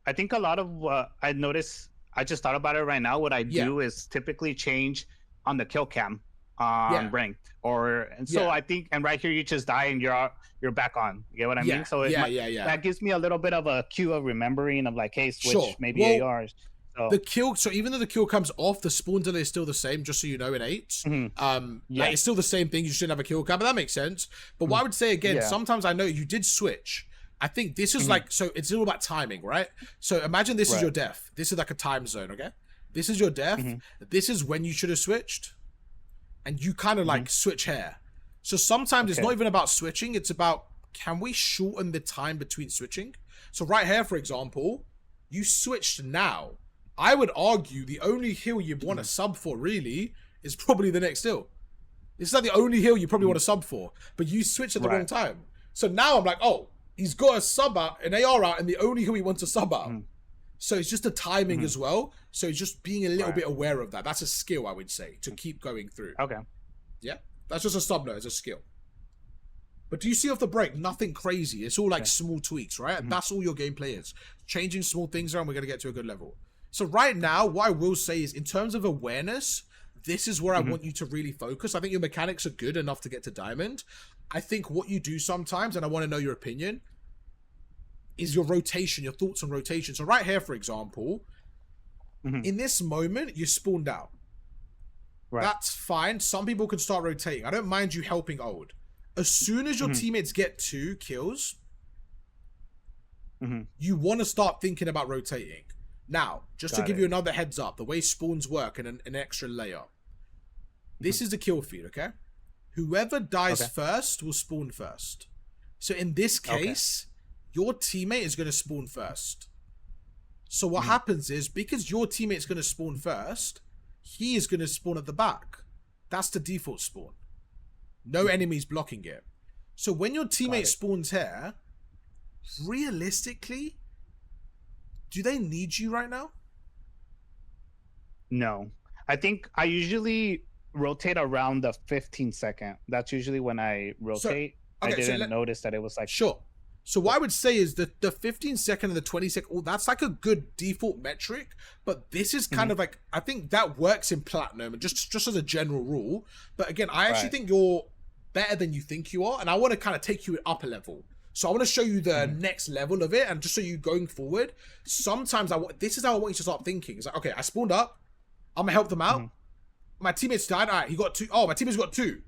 I think a lot of what I noticed, I just thought about it right now. What I do is typically change on the kill cam on ranked, I think, and right here you just die and you're back on. You get what I mean? So that gives me a little bit of a cue of remembering of like, hey, switch maybe ARs. So. The kill, so even though the kill comes off, the spawn delay is still the same. Just so you know, in 8s, like it's still the same thing. You shouldn't have a kill cam, but that makes sense. But what I would say again, sometimes I know you did switch. I think this is like, so it's all about timing, right? So imagine this is your death. This is like a time zone, okay? This is your death. This is when you should have switched. And you kind of like switch here. So sometimes it's not even about switching. It's about, can we shorten the time between switching? So right here, for example, you switched now. I would argue the only hill you want to sub for really is probably the next hill. It's like the only hill you probably want to sub for, but you switched at the wrong time. So now I'm like, oh, he's got a sub out, an AR out, and the only who he wants to sub out. So it's just the timing as well. So it's just being a little bit aware of that. That's a skill, I would say, to keep going through. Okay. Yeah? That's just a sub note, it's a skill. But do you see off the break, nothing crazy. It's all like small tweaks, right? And that's all your gameplay is. Changing small things around, we're going to get to a good level. So right now, what I will say is, in terms of awareness, this is where I want you to really focus. I think your mechanics are good enough to get to Diamond. I think what you do sometimes, and I want to know your opinion, is your rotation, your thoughts on rotation. So right here, for example, in this moment, you spawned out. That's fine. Some people can start rotating. I don't mind you helping old. As soon as your teammates get 2 kills, you want to start thinking about rotating. Now, just to give you another heads up, the way spawns work and an extra layer. This is the kill feed, okay? Whoever dies first will spawn first. So in this case, your teammate is going to spawn first. So what happens is, because your teammate's going to spawn first, he is going to spawn at the back. That's the default spawn. No enemies blocking it. So when your teammate spawns here, realistically, do they need you right now? No. I think I usually rotate around the 15-second. That's usually when I rotate. I didn't notice that it was like... Sure. So what I would say is that the 15-second and the 20-second, that's like a good default metric, but this is kind of like, I think that works in Platinum, and just as a general rule. But again, I actually think you're better than you think you are, and I want to kind of take you up a level. So I want to show you the next level of it, and just so you going forward, sometimes this is how I want you to start thinking. It's like, okay, I spawned up, I'm gonna help them out. My teammates died. All right, he got 2. Oh, my teammate's got 2.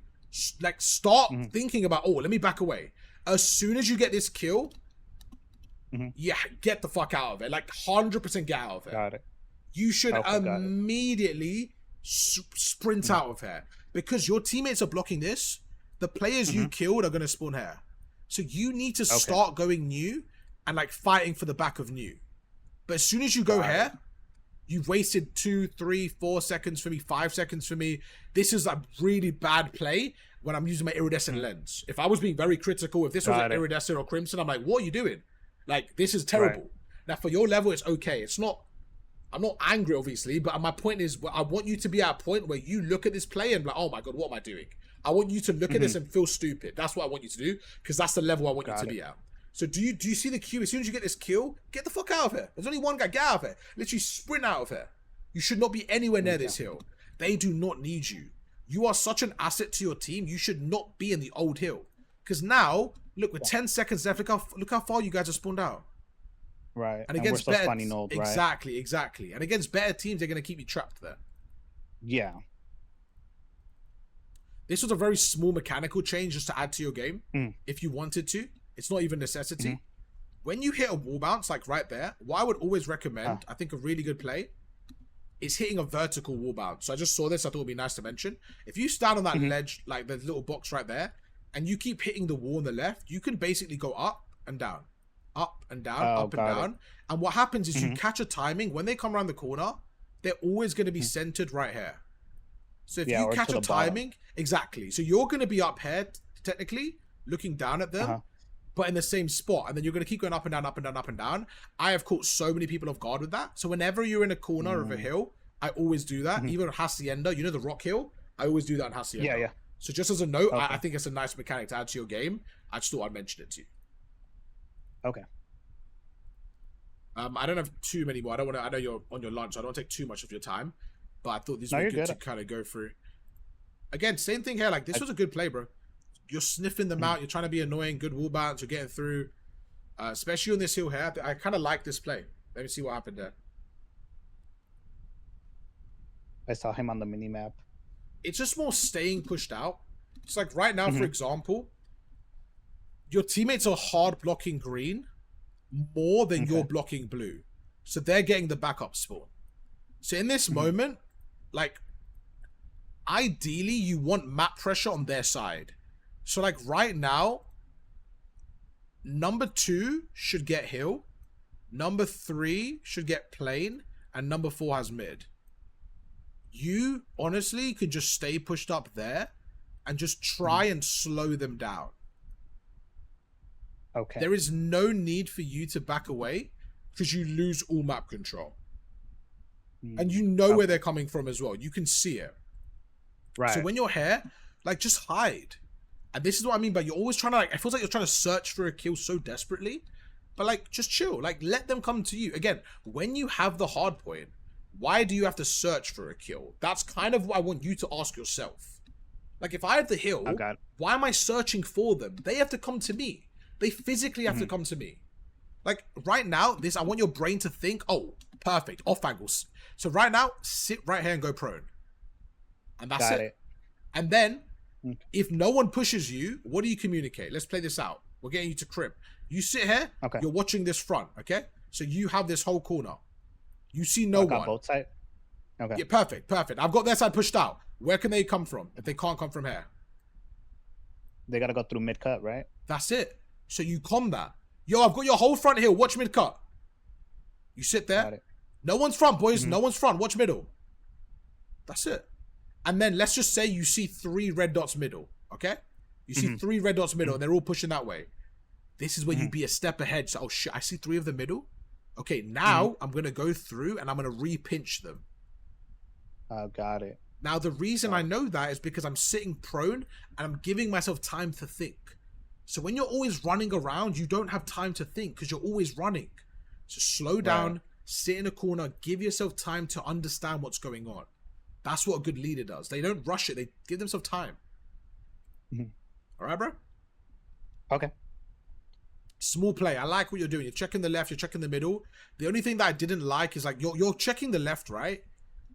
Like, start thinking about, oh, let me back away. As soon as you get this kill, yeah, get the fuck out of it. Like, 100% get out of it. Got it. You should immediately sprint out of here, because your teammates are blocking this. The players you killed are gonna spawn here. So you need to start going new and like fighting for the back of new. But as soon as you go here, you've wasted 2, 3, 4 seconds for me, 5 seconds for me. This is a really bad play when I'm using my iridescent lens. If I was being very critical, if this was an iridescent or crimson, I'm like, what are you doing? Like, this is terrible. Now for your level, it's okay. It's not, I'm not angry obviously, but my point is, I want you to be at a point where you look at this play and be like, oh my God, what am I doing? I want you to look at this and feel stupid. That's what I want you to do, because that's the level I want you to be at. So do you see the queue? As soon as you get this kill, get the fuck out of here. There's only one guy. Get out of here. Literally sprint out of here. You should not be anywhere near this hill. They do not need you. You are such an asset to your team. You should not be in the old hill. Because now, look, with 10 seconds left, look how far you guys have spawned out. Right. And against better, old, exactly. And against better teams, they're going to keep you trapped there. Yeah. This was a very small mechanical change just to add to your game, if you wanted to. It's not even a necessity. When you hit a wall bounce, like right there, what I would always recommend, I think a really good play, is hitting a vertical wall bounce. So I just saw this, I thought it would be nice to mention. If you stand on that ledge, like the little box right there, and you keep hitting the wall on the left, you can basically go up and down, up and down, up and down. And what happens is you catch a timing. When they come around the corner, they're always going to be centered right here. So if you catch a timing, exactly. So you're going to be up here, technically, looking down at them, but in the same spot. And then you're going to keep going up and down, up and down, up and down. I have caught so many people off guard with that. So whenever you're in a corner of a hill, I always do that. Even on Hacienda, you know the rock hill? I always do that on Hacienda. Yeah. So just as a note, I think it's a nice mechanic to add to your game. I just thought I'd mention it to you. Okay. I don't have too many more. I know you're on your lunch. So I don't take too much of your time. But I thought these were good to kind of go through. Again, same thing here. Like, this was a good play, bro. You're sniffing them out. You're trying to be annoying. Good wall bounce. You're getting through. Especially on this hill here. I kind of like this play. Let me see what happened there. I saw him on the mini-map. It's just more staying pushed out. It's like right now, for example, your teammates are hard blocking green more than you're blocking blue. So they're getting the backup spawn. So in this moment, like, ideally, you want map pressure on their side. So, like, right now, number 2 should get hill, number 3 should get plane, and number 4 has mid. You, honestly, could just stay pushed up there and just try and slow them down. Okay. There is no need for you to back away because you lose all map control. And you know where they're coming from as well. You can see it. Right. So when you're here, like, just hide. And this is what I mean by you're always trying to, like, it feels like you're trying to search for a kill so desperately. But, like, just chill. Like, let them come to you. Again, when you have the hard point, why do you have to search for a kill? That's kind of what I want you to ask yourself. Like, if I have the hill, why am I searching for them? They have to come to me. They physically have to come to me. Like, right now, I want your brain to think, oh, perfect, off angles. So right now, sit right here and go prone. And that's it. And then, if no one pushes you, what do you communicate? Let's play this out. We're getting you to crib. You sit here, you're watching this front, okay? So you have this whole corner. You see no one. Both sides? Okay. Yeah, perfect. I've got their side pushed out. Where can they come from if they can't come from here? They gotta go through mid-cut, right? That's it. So you combat. Yo, I've got your whole front here. Watch mid-cut. You sit there. No one's front, boys. No one's front. Watch middle. That's it. And then let's just say you see 3 red dots middle, okay? You see 3 red dots middle, and they're all pushing that way. This is where you be a step ahead. So, oh shit, I see 3 of the middle. Okay, now I'm going to go through, and I'm going to re-pinch them. Got it. Now, the reason I know that is because I'm sitting prone and I'm giving myself time to think. So when you're always running around, you don't have time to think because you're always running. So slow down, sit in a corner, give yourself time to understand what's going on. That's what a good leader does. They don't rush it. They give themselves time. All right, bro? Okay. Small play. I like what you're doing. You're checking the left. You're checking the middle. The only thing that I didn't like is like you're checking the left, right?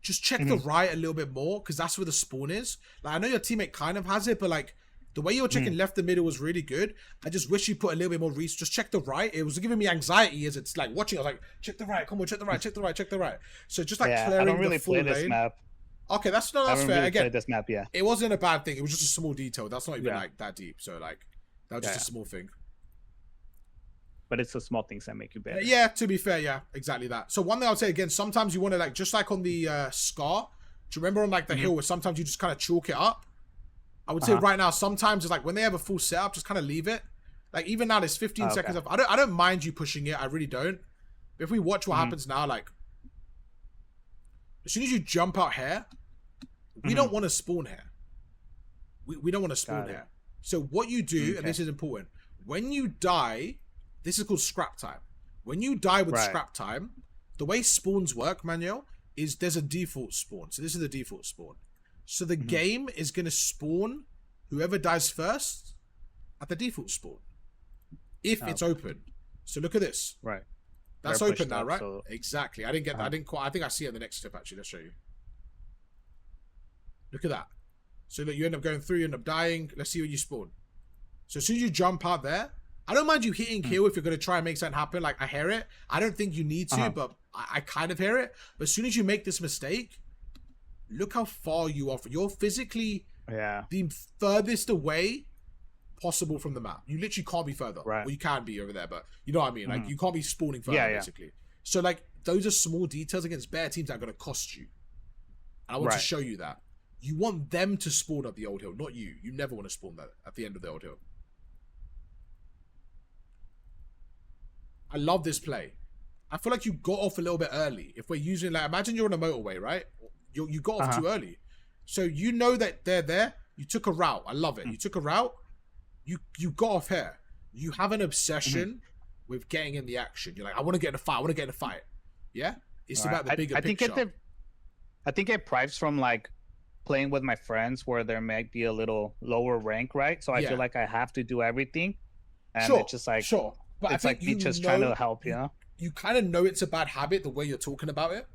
Just check the right a little bit more because that's where the spawn is. Like I know your teammate kind of has it, but like the way you're checking left and middle was really good. I just wish you put a little bit more research. Just check the right. It was giving me anxiety as it's like watching. I was like, check the right. Come on, check the right. Check the right. Check the right. So just like clearing I don't really the full play this lane. map. Okay, that's fair. Really Again, this map, it wasn't a bad thing. It was just a small detail. That's not even like that deep. So like that was just a small thing. But it's the small things that make you better. Yeah, to be fair, yeah, exactly that. So one thing I would say again, sometimes you want to like just like on the Scar. Do you remember on like the hill where sometimes you just kind of chalk it up? I would say right now, sometimes it's like when they have a full setup, just kind of leave it. Like even now, there's 15 seconds of. I don't mind you pushing it. I really don't. But if we watch what happens now, like as soon as you jump out here, we don't want to spawn here. We don't want to spawn here. So what you do, and this is important, when you die, this is called scrap time. When you die with scrap time, the way spawns work, Manuel, is there's a default spawn. So this is the default spawn. So the game is going to spawn whoever dies first at the default spawn. If it's open. So look at this. Right. That's open now, right? So... Exactly. I didn't get that. I didn't quite. I think I see it in the next clip, actually. Let's show you. Look at that. So look, you end up going through, you end up dying. Let's see where you spawn. So as soon as you jump out there, I don't mind you hitting kill if you're going to try and make something happen. Like, I hear it. I don't think you need to, but I kind of hear it. But as soon as you make this mistake, look how far you are. You're physically the furthest away possible from the map. You literally can't be further. Right. Well, you can be over there, but you know what I mean? Like, you can't be spawning further, basically. So, like, those are small details against better teams that are going to cost you. And I want to show you that. You want them to spawn at the old hill, not you. You never want to spawn that at the end of the old hill. I love this play. I feel like you got off a little bit early. If we're using, like, imagine you're on a motorway, right? You got off too early. So you know that they're there. You took a route. I love it. You took a route. You got off here. You have an obsession with getting in the action. You're like, I want to get in a fight. I want to get in a fight. Yeah? It's about the bigger picture. I think it prives from, like, playing with my friends where there might be a little lower rank, right? So I feel like I have to do everything. And it's just like... But it's like me just trying to help, you know? You kind of know it's a bad habit the way you're talking about it.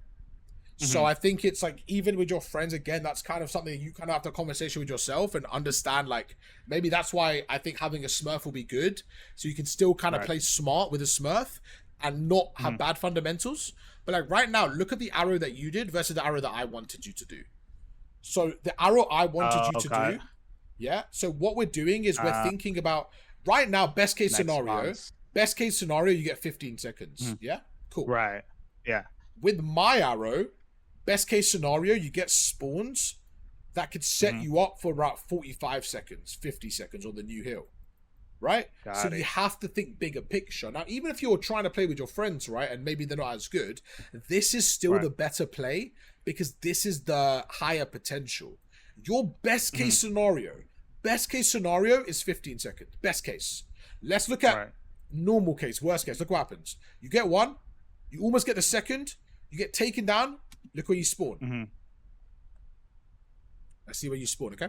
So I think it's like, even with your friends, again, that's kind of something you kind of have to have a conversation with yourself and understand, like, maybe that's why I think having a Smurf will be good. So you can still kind of play smart with a Smurf and not have bad fundamentals. But like right now, look at the arrow that you did versus the arrow that I wanted you to do. So the arrow I wanted you to do, so what we're doing is we're thinking about, right now, best case scenario, you get 15 seconds. Yeah? Cool. Right. Yeah. With my arrow, best case scenario, you get spawns that could set you up for about 45 seconds, 50 seconds on the new hill. Right? You have to think bigger picture. Now, even if you're trying to play with your friends, right, and maybe they're not as good, this is still the better play because this is the higher potential. Your best case scenario is 15 seconds. Best case. Let's look at normal case, worst case. Look what happens. You get one, you almost get the second, you get taken down, look where you spawn. Let's see where you spawn, okay?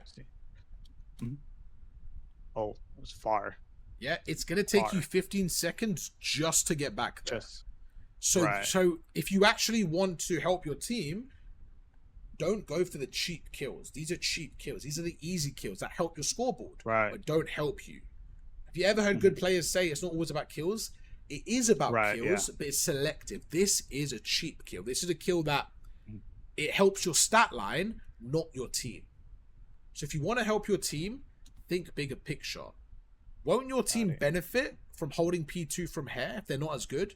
Oh, it was far. Yeah, it's going to take you 15 seconds just to get back there. So if you actually want to help your team, don't go for the cheap kills. These are cheap kills. These are the easy kills that help your scoreboard, but don't help you. Have you ever heard good players say it's not always about kills? It is about kills, but it's selective. This is a cheap kill. This is a kill that it helps your stat line, not your team. So if you want to help your team, think bigger picture. Won't your team benefit from holding P2 from here if they're not as good?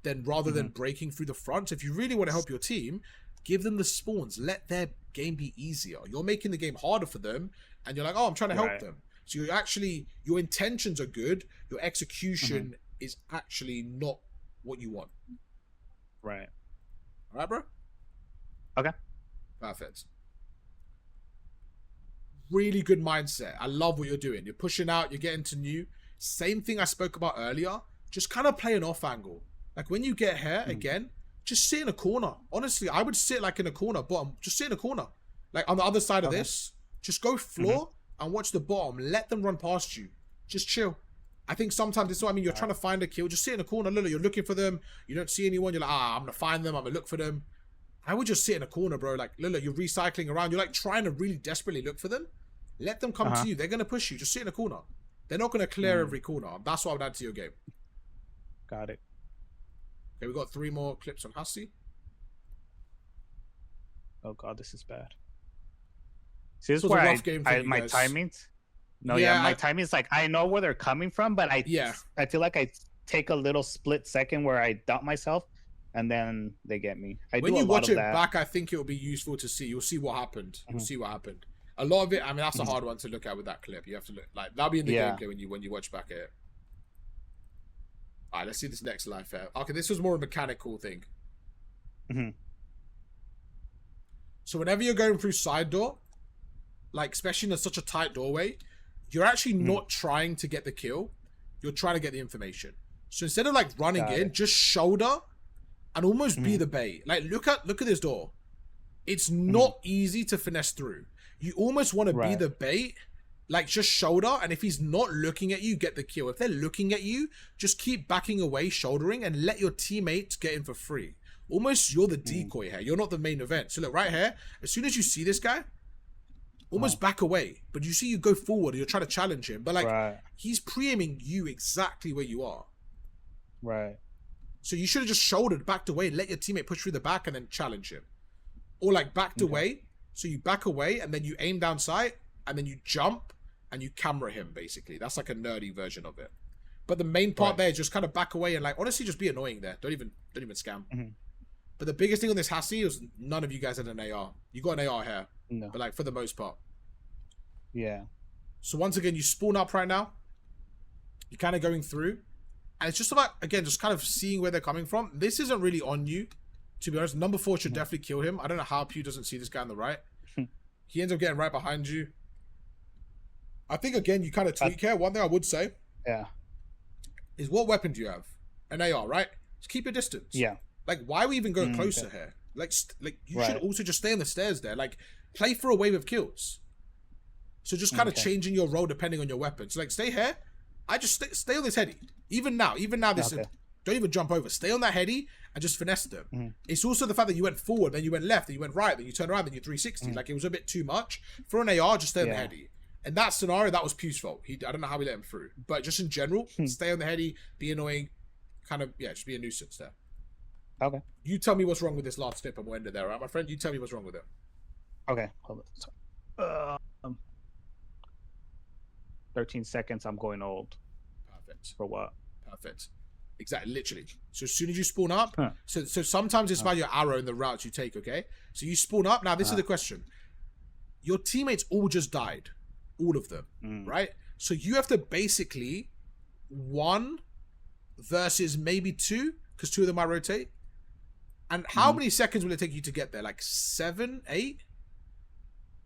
Then rather than breaking through the front, if you really want to help your team, give them the spawns. Let their game be easier. You're making the game harder for them, and you're like, oh, I'm trying to help them. So you're actually, your intentions are good. Your execution is actually not what you want. Right. All right, bro? Okay. Perfect. really good mindset. I love what you're doing. You're pushing out, you're getting to new. Same thing I spoke about earlier. Just kind of play an off angle. Like when you get here again, just sit in a corner. Honestly, I would sit like in a corner, bottom. Just sit in a corner. Like on the other side of this, just go floor and watch the bottom. Let them run past you. Just chill. I think sometimes it's what I mean. You're trying to find a kill. Just sit in a corner. Look, you're looking for them. You don't see anyone. You're like, I'm going to find them. I'm going to look for them. I would just sit in a corner, bro. Like, Lila, you're recycling around. You're like trying to really desperately look for them. Let them come to you. They're going to push you. Just sit in a corner. They're not going to clear every corner. That's what I would add to your game. Got it. Okay, we got 3 more clips on Hussey. Oh god, this is bad. See, this is where my timings. No, my timing's like I know where they're coming from, but I feel like I take a little split second where I doubt myself, and then they get me. When you watch it back, I think it'll be useful to see. You'll see what happened. You'll see what happened. A lot of it. I mean, that's a hard one to look at with that clip. You have to look like that'll be in the gameplay when you watch back at it. All right, let's see this next live fair. Okay, this was more a mechanical thing. So whenever you're going through side door, like especially in such a tight doorway, you're actually not trying to get the kill. You're trying to get the information. So instead of like running in, just shoulder and almost be the bait. Like look at this door. It's not easy to finesse through. You almost want to be the bait. Like, just shoulder, and if he's not looking at you, get the kill. If they're looking at you, just keep backing away, shouldering, and let your teammates get in for free. Almost, you're the decoy here. You're not the main event. So look, right here, as soon as you see this guy, almost back away. But you see you go forward, and you're trying to challenge him. But, like, he's pre-aiming you exactly where you are. Right. So you should have just shouldered, backed away, let your teammate push through the back, and then challenge him. Or, like, backed away. So you back away, and then you aim down sight, and then you jump, and you camera him, basically. That's like a nerdy version of it. But the main part there is just kind of back away and like honestly just be annoying there. Don't even scam. But the biggest thing on this Hussey was none of you guys had an AR. You got an AR here. No. But like for the most part. Yeah. So once again, you spawn up right now. You're kind of going through. And it's just about, again, just kind of seeing where they're coming from. This isn't really on you, to be honest. Number 4 should definitely kill him. I don't know how Pew doesn't see this guy on the right. He ends up getting right behind you. I think, again, you kind of tweak here. One thing I would say is what weapon do you have? An AR, right? Just keep your distance. Yeah. Like, why are we even going closer here? Like you should also just stay on the stairs there. Like, play for a wave of kills. So just kind of changing your role depending on your weapons. So, like, stay here. I just stay on this heady. Even now, this... Don't even jump over. Stay on that heady and just finesse them. It's also the fact that you went forward, then you went left, then you went right, then you turned around, then you 360. Like, it was a bit too much. For an AR, just stay on the heady. In that scenario, that was Pew's fault. I don't know how we let him through. But just in general, stay on the heady, be annoying, kind of, just be a nuisance there. Okay. You tell me what's wrong with this last snip and we'll end it there, right, my friend? You tell me what's wrong with it. Okay. Hold on. 13 seconds, I'm going old. Perfect. For what? Perfect. Exactly, literally. So as soon as you spawn up, so sometimes it's about your arrow and the routes you take, okay? So you spawn up. Now, this is the question. Your teammates all just died. All of them, right? So you have to basically 1 versus maybe 2, because 2 of them might rotate. And how many seconds will it take you to get there? Like 7, 8?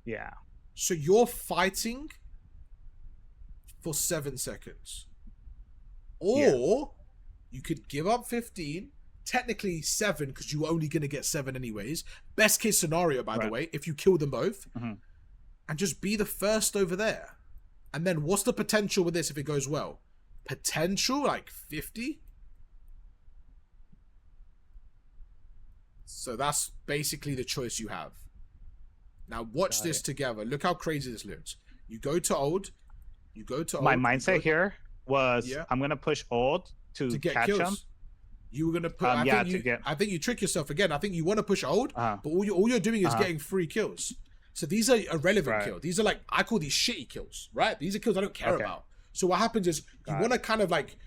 Yeah. So you're fighting for 7 seconds. Or you could give up 15, technically 7, because you're only going to get 7 anyways. Best case scenario, by the way, if you kill them both. And just be the first over there. And then what's the potential with this if it goes well? Potential, like 50? So that's basically the choice you have. Now watch this together. Look how crazy this looks. You go to old. You go to old. My mindset here was I'm going to push old to get catch kills. him. You were going to put... I think you trick yourself again. I think you want to push old, but all you're doing is getting free kills. So these are irrelevant kills. These are like, I call these shitty kills, right? These are kills I don't care about. So what happens is you want to kind of like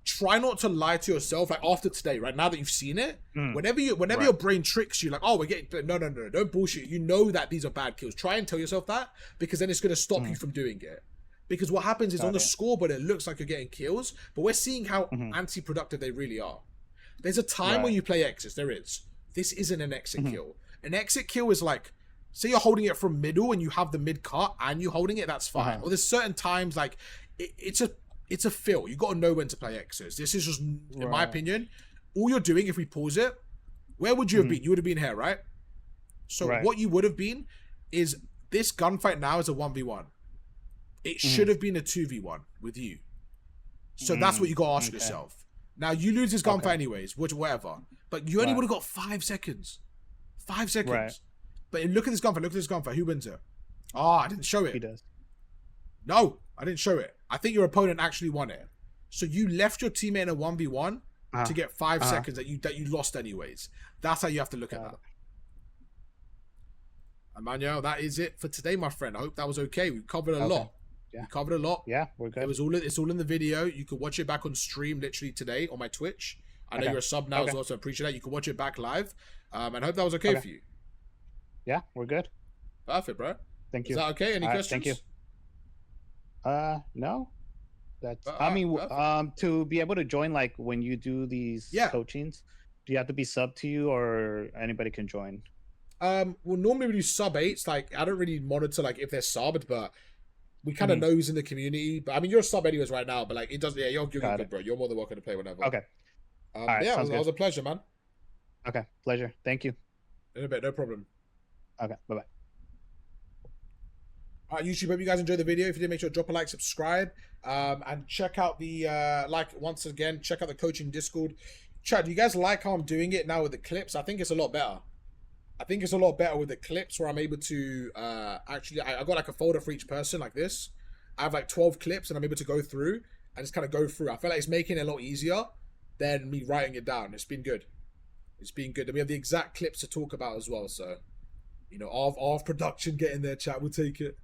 try not to lie to yourself. Like after today, right? Now that you've seen it, whenever your brain tricks you, like, oh, we're getting, no, don't bullshit. You know that these are bad kills. Try and tell yourself that, because then it's going to stop you from doing it. Because what happens is on the scoreboard, it looks like you're getting kills, but we're seeing how anti-productive they really are. There's a time when you play exits. There is. This isn't an exit kill. An exit kill is like say you're holding it from middle and you have the mid cut and you holding it, that's fine. Or there's certain times like it's a feel. You got to know when to play X's. This is just, in my opinion, all you're doing. If we pause it, where would you have been? You would have been here, right? So what you would have been is this gunfight now is a 1v1. It should have been a 2v1 with you. So that's what you got to ask yourself. Now you lose this gunfight anyways, whatever. But you only would have got 5 seconds. 5 seconds. Right. But look at this gunfight. Look at this gunfight. Who wins it? Oh, I didn't show it. He does. No, I didn't show it. I think your opponent actually won it. So you left your teammate in a 1v1 to get 5 seconds that you lost anyways. That's how you have to look at that. Emmanuel, that is it for today, my friend. I hope that was okay. We covered a lot. Yeah. We covered a lot. Yeah, we're good. It's all in the video. You can watch it back on stream literally today on my Twitch. I know you're a sub now as well, so I appreciate that. You can watch it back live. And I hope that was okay for you. Yeah, we're good. Perfect, bro. Thank you. Is that okay? Any questions? Thank you. No. That's I mean, to be able to join, like when you do these coachings, do you have to be sub to you or anybody can join? Well, normally we do sub 8s. Like I don't really monitor like if they're subbed, but we kind of know who's in the community. But I mean, you're a sub anyways right now. But like it doesn't. Yeah, you're good, bro. You're more than welcome to play whenever. Okay. Yeah, it was a pleasure, man. Okay, pleasure. Thank you. In a bit, no problem. Okay, bye bye. All right, YouTube, hope you guys enjoyed the video. If you did, make sure to drop a like, subscribe, and check out the once again, check out the coaching Discord. Chat, do you guys like how I'm doing it now with the clips? I think it's a lot better. I think it's a lot better with the clips where I'm able to actually, I got like a folder for each person like this. I have like 12 clips and I'm able to go through and just kind of go through. I feel like it's making it a lot easier than me writing it down. It's been good. It's been good. And we have the exact clips to talk about as well. So, you know, of production getting there, chat, we'll take it.